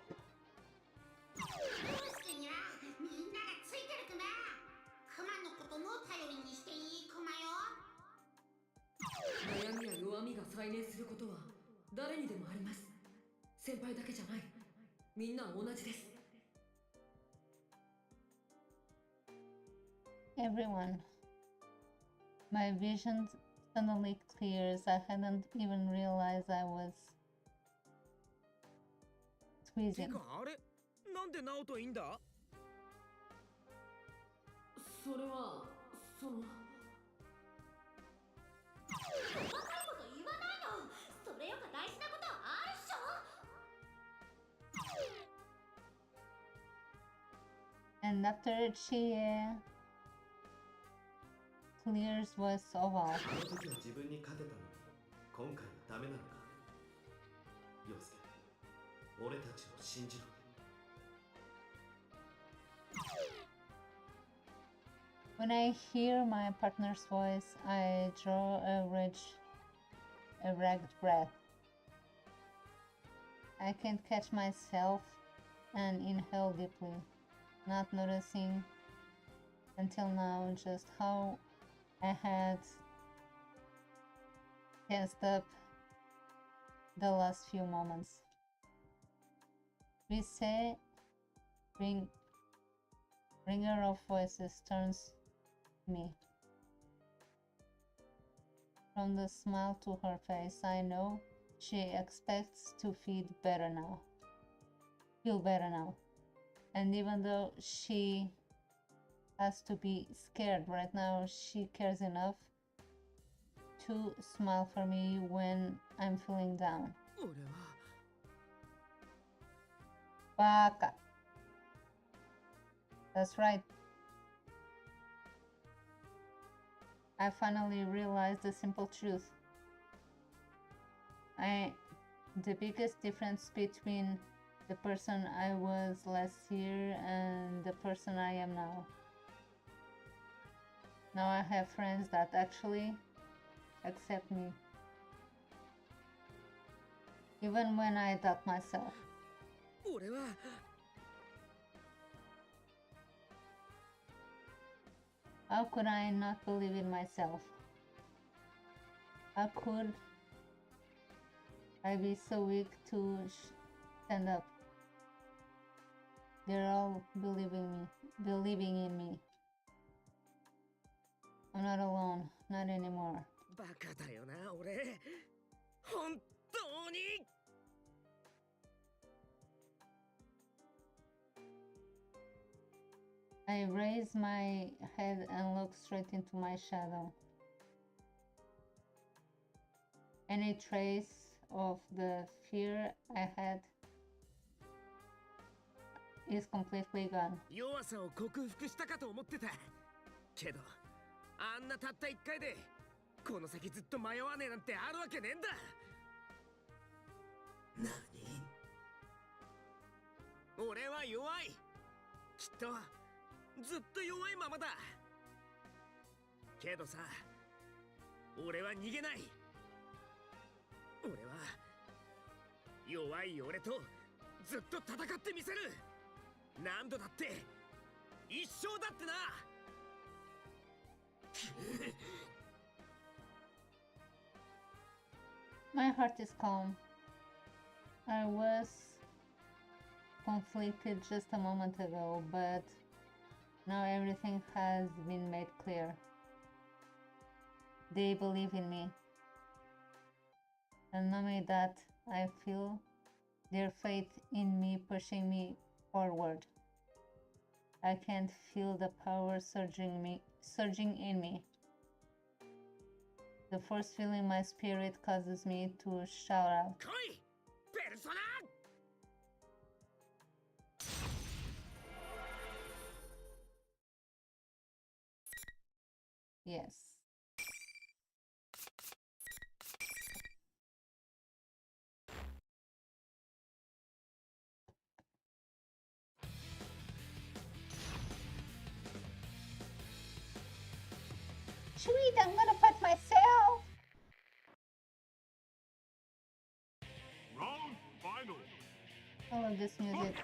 ブースにはみんながついてるクマクマのことも頼りにしていいクマよ悩みや弱みが再燃することは誰にでもあります。先輩だけじゃない。みんな同じです。everyone. My vision suddenly clears. I hadn't even realized I was て squeezing. かあれなんでナオトいいんだそれはその細かいこと言わないのそれよか大事なことあるっしょ And after she clears voice of all. あの時は自分に勝てたのに今回はダメなのか陽介俺たちを信じろ When I hear my partner's voice, I draw a ragged breath. I can't catch myself and inhale deeply, not noticing until now just how I had tensed up the last few moments. We say, ringer of voices turns me. From the smile to her face, I know she expects to feel better now. And even though she has to be scared right now, she cares enough to smile for me when I'm feeling down. 俺は Baka. That's right. I finally realized the simple truth. The biggest difference between the person I was last year and the person I am now. Now I have friends that actually accept me. Even when I doubt myself. 俺は How could I not believe in myself? How could I be so weak to stand up? They're all believing in me. I'm not alone, not anymore. バカだよな俺本当に I raise my head and look straight into my shadow. Any trace of the fear I had is completely gone. 弱さを克服したかと思ってたけどあんなたった一回でこの先ずっと迷わねえなんてあるわけねえんだ何俺は弱いきっとずっと弱いままだけどさ俺は逃げない俺は弱い俺とずっと戦ってみせる何度だって一生だってなMy heart is calm. I was conflicted just a moment ago, but now everything has been made clear. They believe in me. And not only that, I feel their faith in me pushing me forward. I can feel the power surging in me. The first feeling in my spirit causes me to shout out. 来いペルソナ Yes. Sweet, I'm gonna put myself. Round final. I love this music.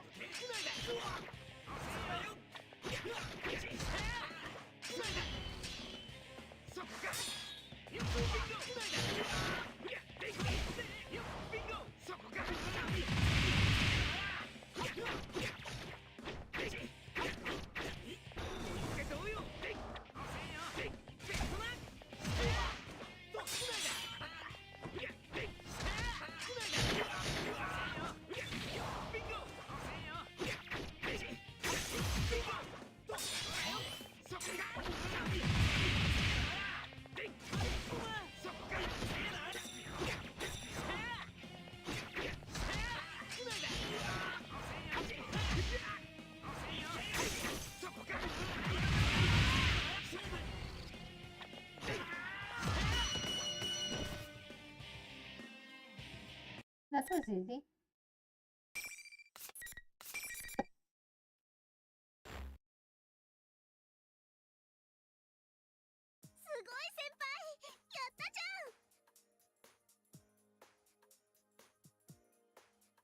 That was easy.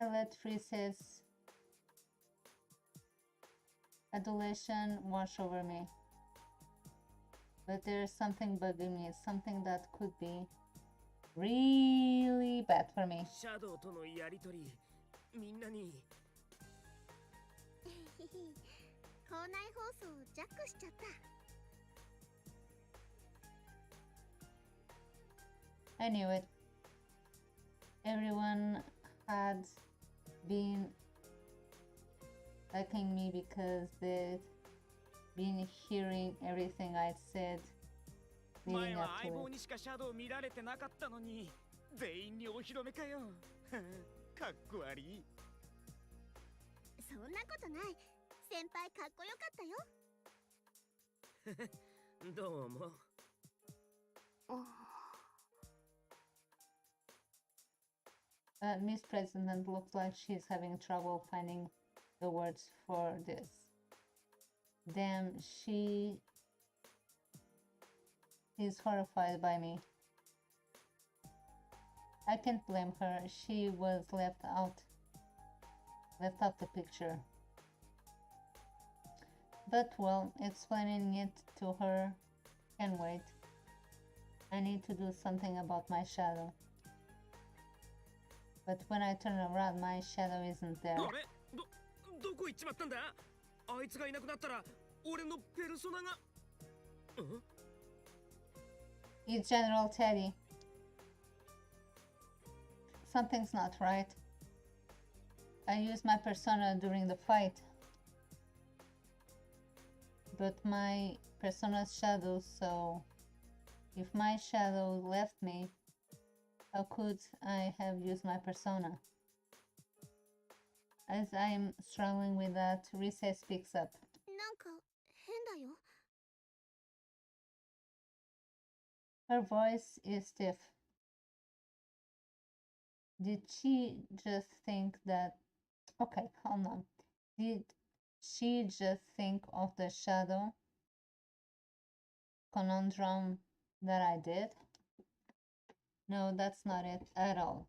I let Reese's adulation wash over me. But there's something bugging me, something that could be really bad for me. シャドウとのやりとりみんなに校内放送をジャックしちゃった I knew it. Everyone had been liking me because they'd been hearing everything I'd said 前 leading は up 相 to 棒 it. にしかシャドウ見られてなかったのに全員にお披露目かよかっこ悪いそんなことない先輩かっこよかったよどうも Miss President looks like she's having trouble finding the words for this. Damn, she is horrified by me. I can't blame her. She was left out the picture. But well, explaining it to her can wait. I need to do something about my shadow. But when I turn around, my shadow isn't there. あれどこ行っちまったんだあいつがいなくなったら俺のペルソナが It's General Teddy. Something's not right. I used my persona during the fight. But my persona's shadow, so if my shadow left me, how could I have used my persona? As I'm struggling with that, Risa speaks up. なんか変だよ Her voice is stiff. Did she just think that... Okay, hold on. Did she just think of the shadow conundrum that I did? No, that's not it at all.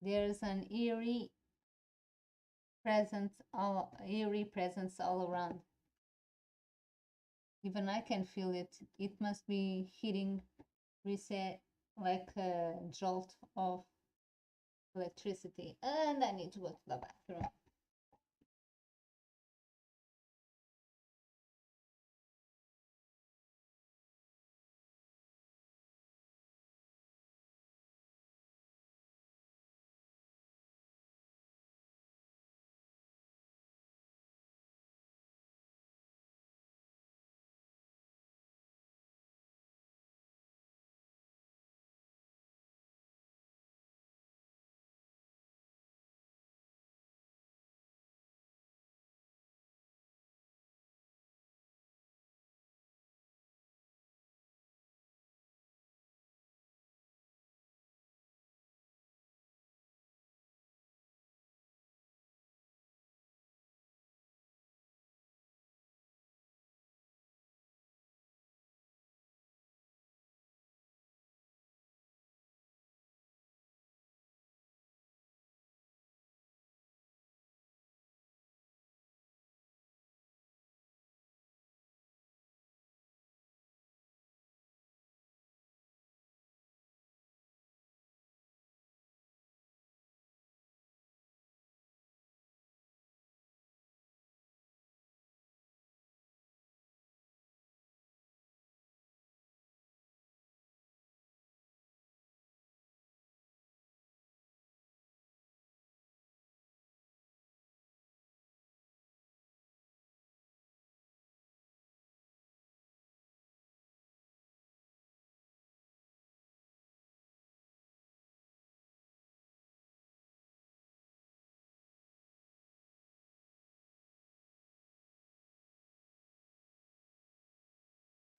There's an eerie presence all around. Even I can feel it. It must be hitting Reset like a jolt of electricity. And I need to go to the bathroom.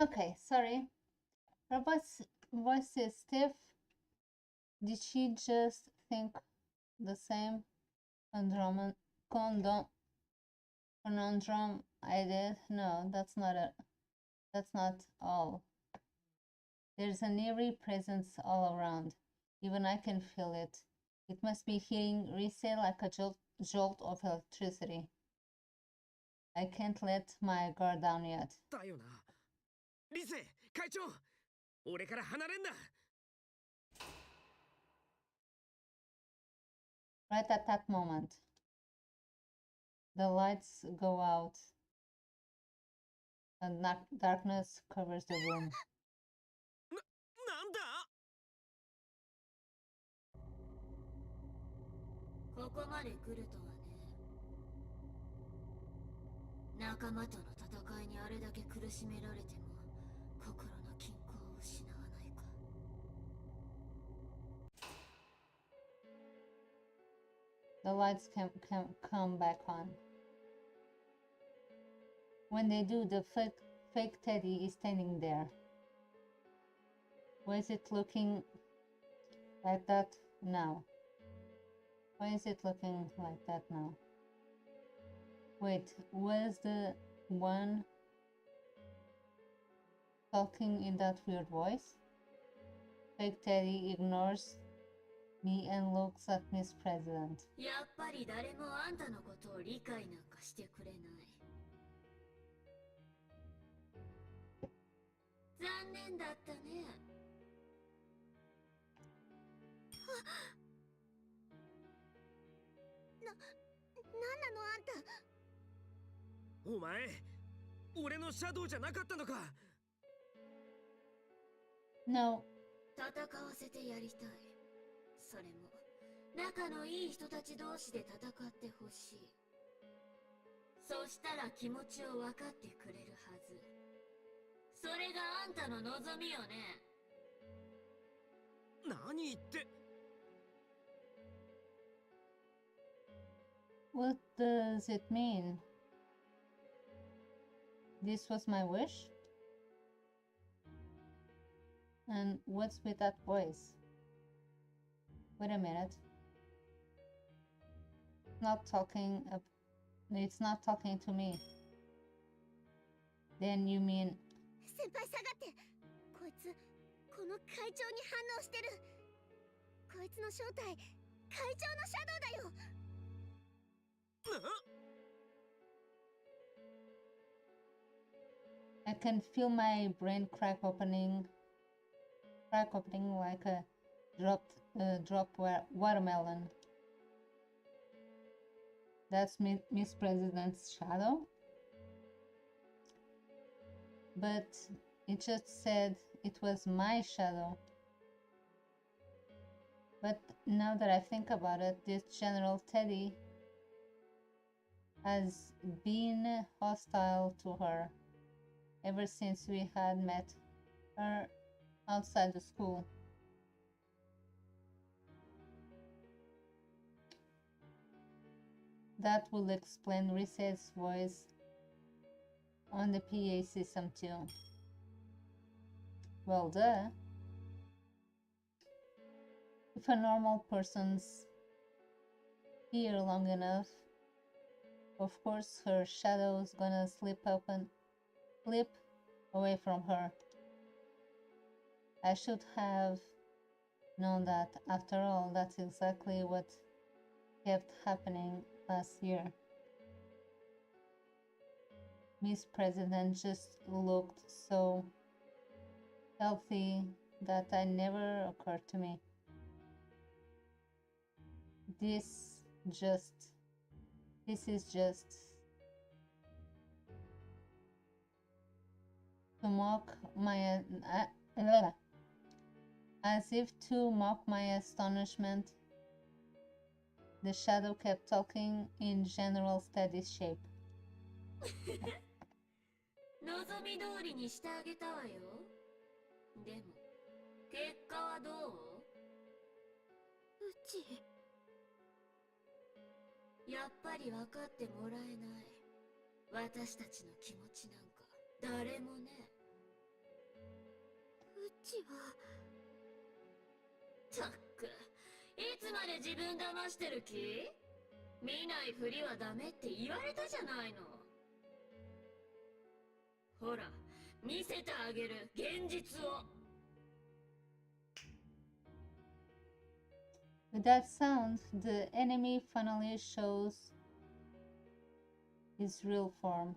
Okay, sorry. Her voice is stiff. Did she just think the same conundrum conundrum I did? No, that's not it. That's not all. There's an eerie presence all around. Even I can feel it. It must be hitting Rise like a jolt of electricity. I can't let my guard down yet. だよな。リセ、会長、俺から離れんな。Right at that moment, the lights go out and darkness covers the room. なんだ？ここまで来るとはね。仲間との戦いにあれだけ苦しめられても心の均衡を失わないか。The lights can come back on. When they do, the fake Teddy is standing there. Why is it looking like that now? Why is it looking like that now? Wait, was the one talking in that weird voice? Fake Teddy ignores me and looks at Miss President. やっぱり誰もあんたのことを理解なんかしてくれない。残念だったね。なんなのあんた。お前、俺のシャドウじゃなかったのか。No. 戦わせてやりたい。それも仲のいい人たち同士で戦ってほしい。そしたら気持ちを分かってくれるはず。それがあんたの望みよね。何言って。What does it mean? This was my wish? And what's with that voice? Wait a minute. It's not talking to me. Then you mean... 先輩下がって。こいつ、この会長に反応してる。こいつの正体、会長のシャドウだよ。I can feel my brain crack opening like a dropped watermelon. That's Miss President's shadow? But it just said it was my shadow. But now that I think about it, this General Teddy has been hostile to her ever since we had met her outside the school. That will explain Rise's voice on the PA system too. Well, duh. If a normal person's here long enough, of course her shadow's gonna slip away from her. I should have known that. After all, that's exactly what kept happening last year. Miss President just looked so healthy that never occurred to me. This is just to mock my as if to mock my astonishment. The shadow kept talking in General Teddy's shape. 望み通りにしてあげたわよ。でも結果はどう？うちやっぱり分かってもらえない。私たちの気持ちなんか誰もね。ちは。たっく、いつまで自分騙してる気？見ないふりはダメって言われたじゃないの。ほら、見せてあげる、現実を。With that sound, the enemy finally shows his real form.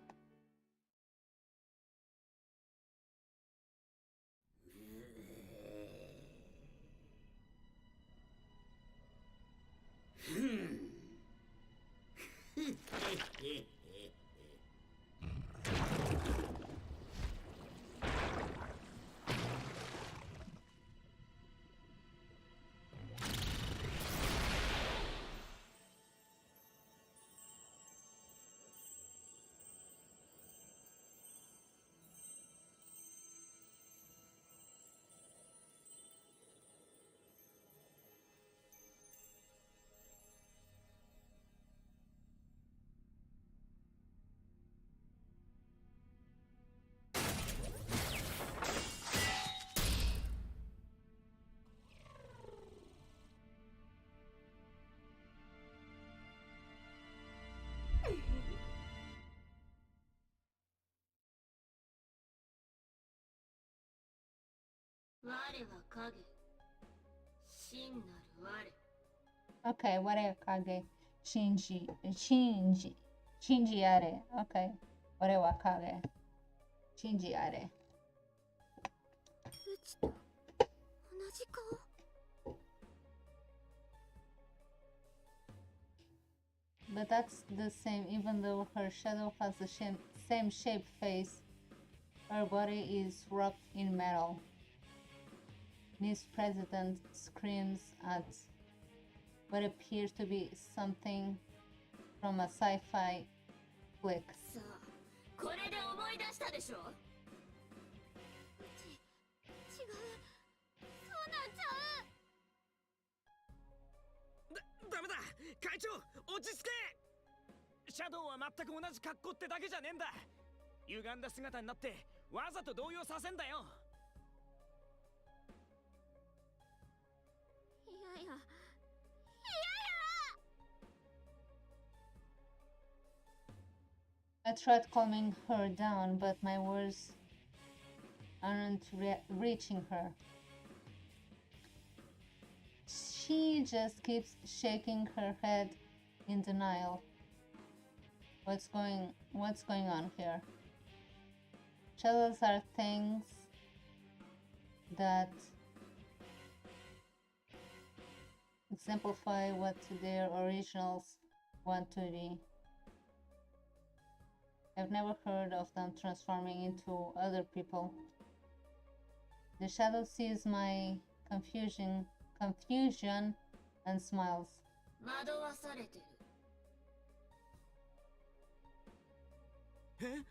Okay, ware kage. Shinji are. Okay. Ware wa kage. Shinji are. うちと同じ顔。But that's the same, even though her shadow has the same shape face. Her body is wrapped in metal. Miss President screams at what appears to be something from a sci-fi flick. さあ、これで思い出したでしょ。違う。そうなんちゃう。ダメだ、会長、落ち着け。シャドウは全く同じ格好ってだけじゃねえんだ。歪んだ姿になってわざと動揺させんだよ。いやいや。I tried calming her down, but my words aren't reaching her. She just keeps shaking her head in denial. What's going on here? Shadows are things that exemplify what their originals want to be. I've never heard of them transforming into other people. The shadow sees my confusion and smiles. 惑わされてる。え？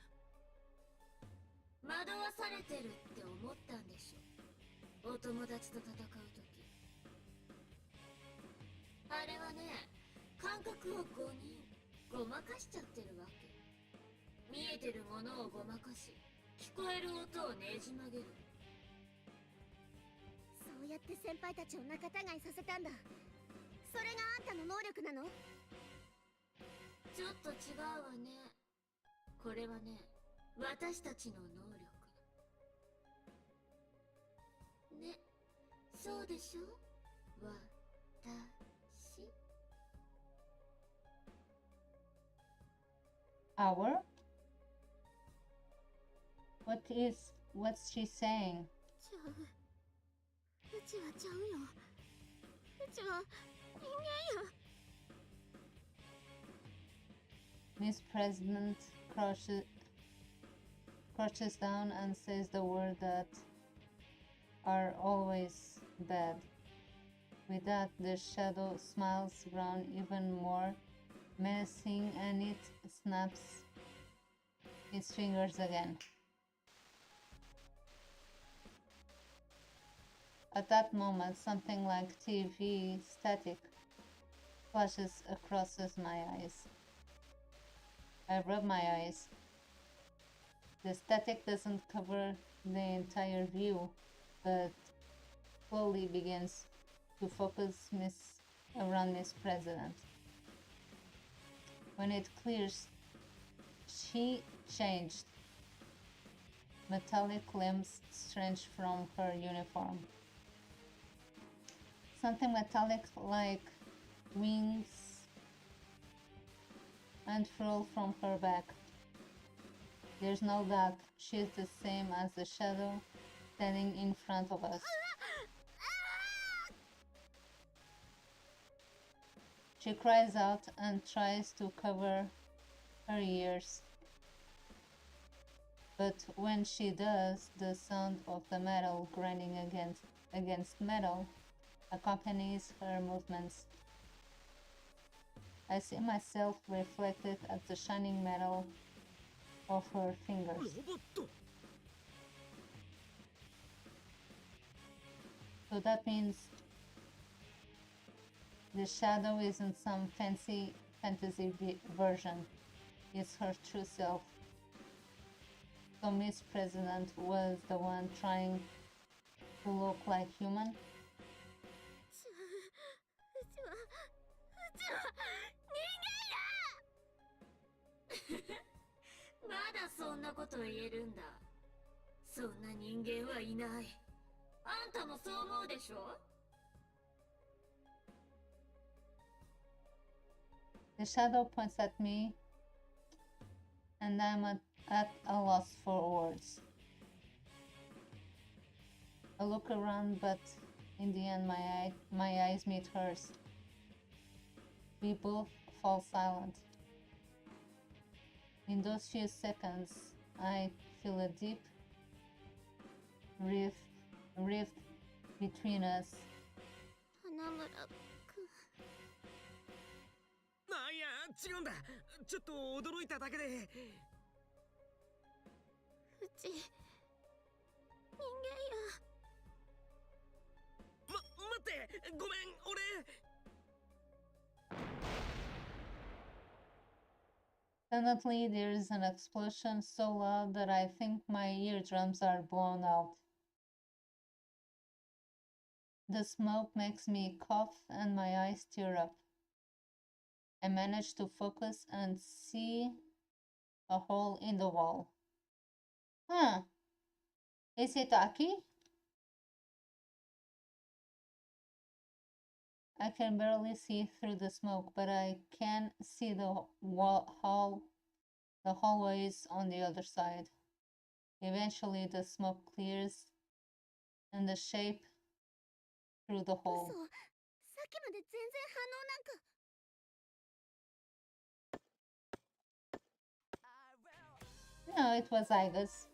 惑わされてるって思ったんでしょ。お友達と戦うとき。あれはね、感覚を5人ごまかしちゃってるわけ。見えてるものをごまかし、聞こえる音をねじ曲げる。そうやって先輩たちを仲違いさせたんだ。それがあんたの能力なの？ちょっと違うわね。これはね、私たちの能力。ね、そうでしょ？私。Our? What's she saying? ちゃう。うちはちゃうよ。うちは人間や。Miss President crouches down and says the words that are always bad. With that, the shadow smiles around even more menacing and it snaps its fingers again. At that moment, something like TV static flashes across my eyes. I rub my eyes. The static doesn't cover the entire view, but slowly begins to focus around Miss President. When it clears, she changed. Metallic limbs stretched from her uniform. Something metallic like wings unfurled from her back. There's no doubt she's the same as the shadow standing in front of us. She cries out and tries to cover her ears. But when she does, the sound of the metal grinding against metal accompanies her movements. I see myself reflected at the shining metal of her fingers. So that means the shadow isn't some fancy fantasy version. It's her true self. So Miss President was the one trying to look like human. まだそんなこと言えるんだ。そんな人間はいない。あんたもそう思うでしょ? The shadow points at me, and I'm at a loss for words. I look around, but in the end, my eyes meet hers. We both fall silent. In those few seconds, I feel a deep rift between us. 花村くん。いや違うんだ。ちょっと驚いただけで。うち人間や。待って、ごめん、俺。Suddenly, there is an explosion so loud that I think my eardrums are blown out. The smoke makes me cough and my eyes tear up. I manage to focus and see a hole in the wall. Huh. Is it Aki? I can barely see through the smoke, but I can see the hallways on the other side. Eventually, the smoke clears and the shape through the hole. 嘘。さっきまで全然反応なんか。No, it was Igus.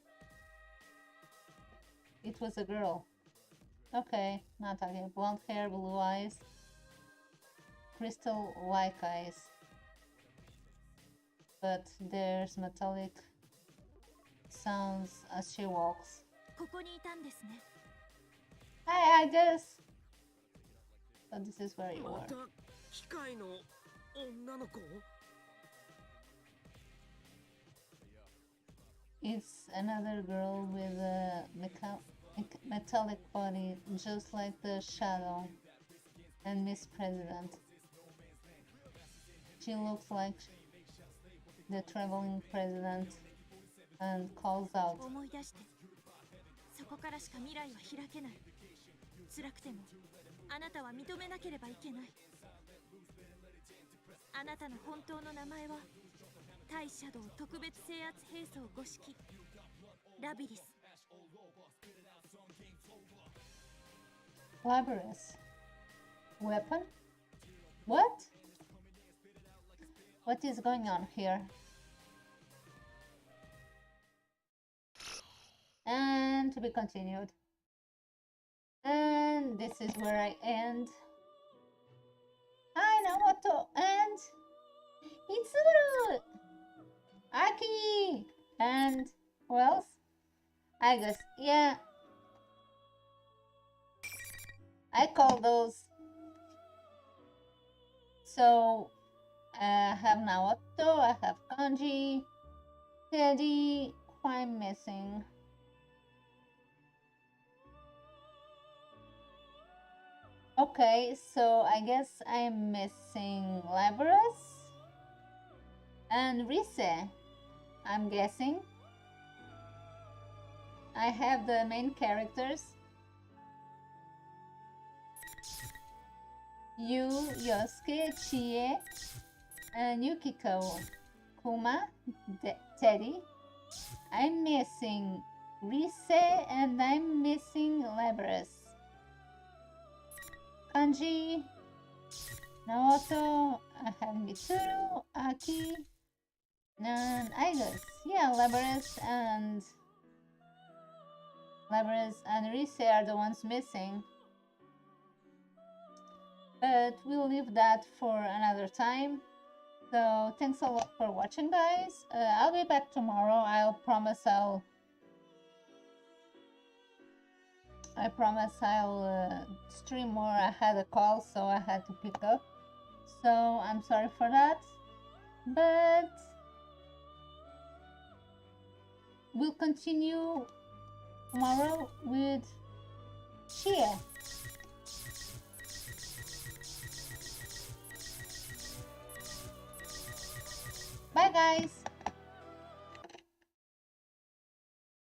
It was a girl. Okay, not Aki. Blonde hair, blue eyes. Crystal-like eyes. But there's metallic sounds as she walks. ここにいたんですね。 Hi, Igus! So this is where you ま were. た機械の女の子。 It's another girl with a metallic body, just like the Shadow and Miss President. She looks like the traveling president and calls out. 思い出して。そこからしか未来は開けない。辛くても、あなたは認めなければいけない。あなたの本当の名前は、対シャドウ特別制圧兵装五式、ラビリス。Labrys. Weapon? What? What is going on here? And to be continued. And this is where I end. I know what to end. Mitsuru! Aki! And who else? I guess, yeah. I call those. So, I have Naoto, I have Kanji, Teddy, who I'm missing. Okay, so I guess I'm missing Labrys and Rise. I'm guessing. I have the main characters. Yu, Yosuke, Chie, and Yukiko, Kuma, Teddy. I'm missing Rise and I'm missing Labrys. Kanji, Naoto, I have Mitsuru, Aki, and I guess, yeah, Labrys and Rise are the ones missing. But we'll leave that for another time. So thanks a lot for watching, guys. I'll be back tomorrow. I promise I'll stream more. I had a call, so I had to pick up. So I'm sorry for that. But we'll continue tomorrow with Chie. Bye, guys.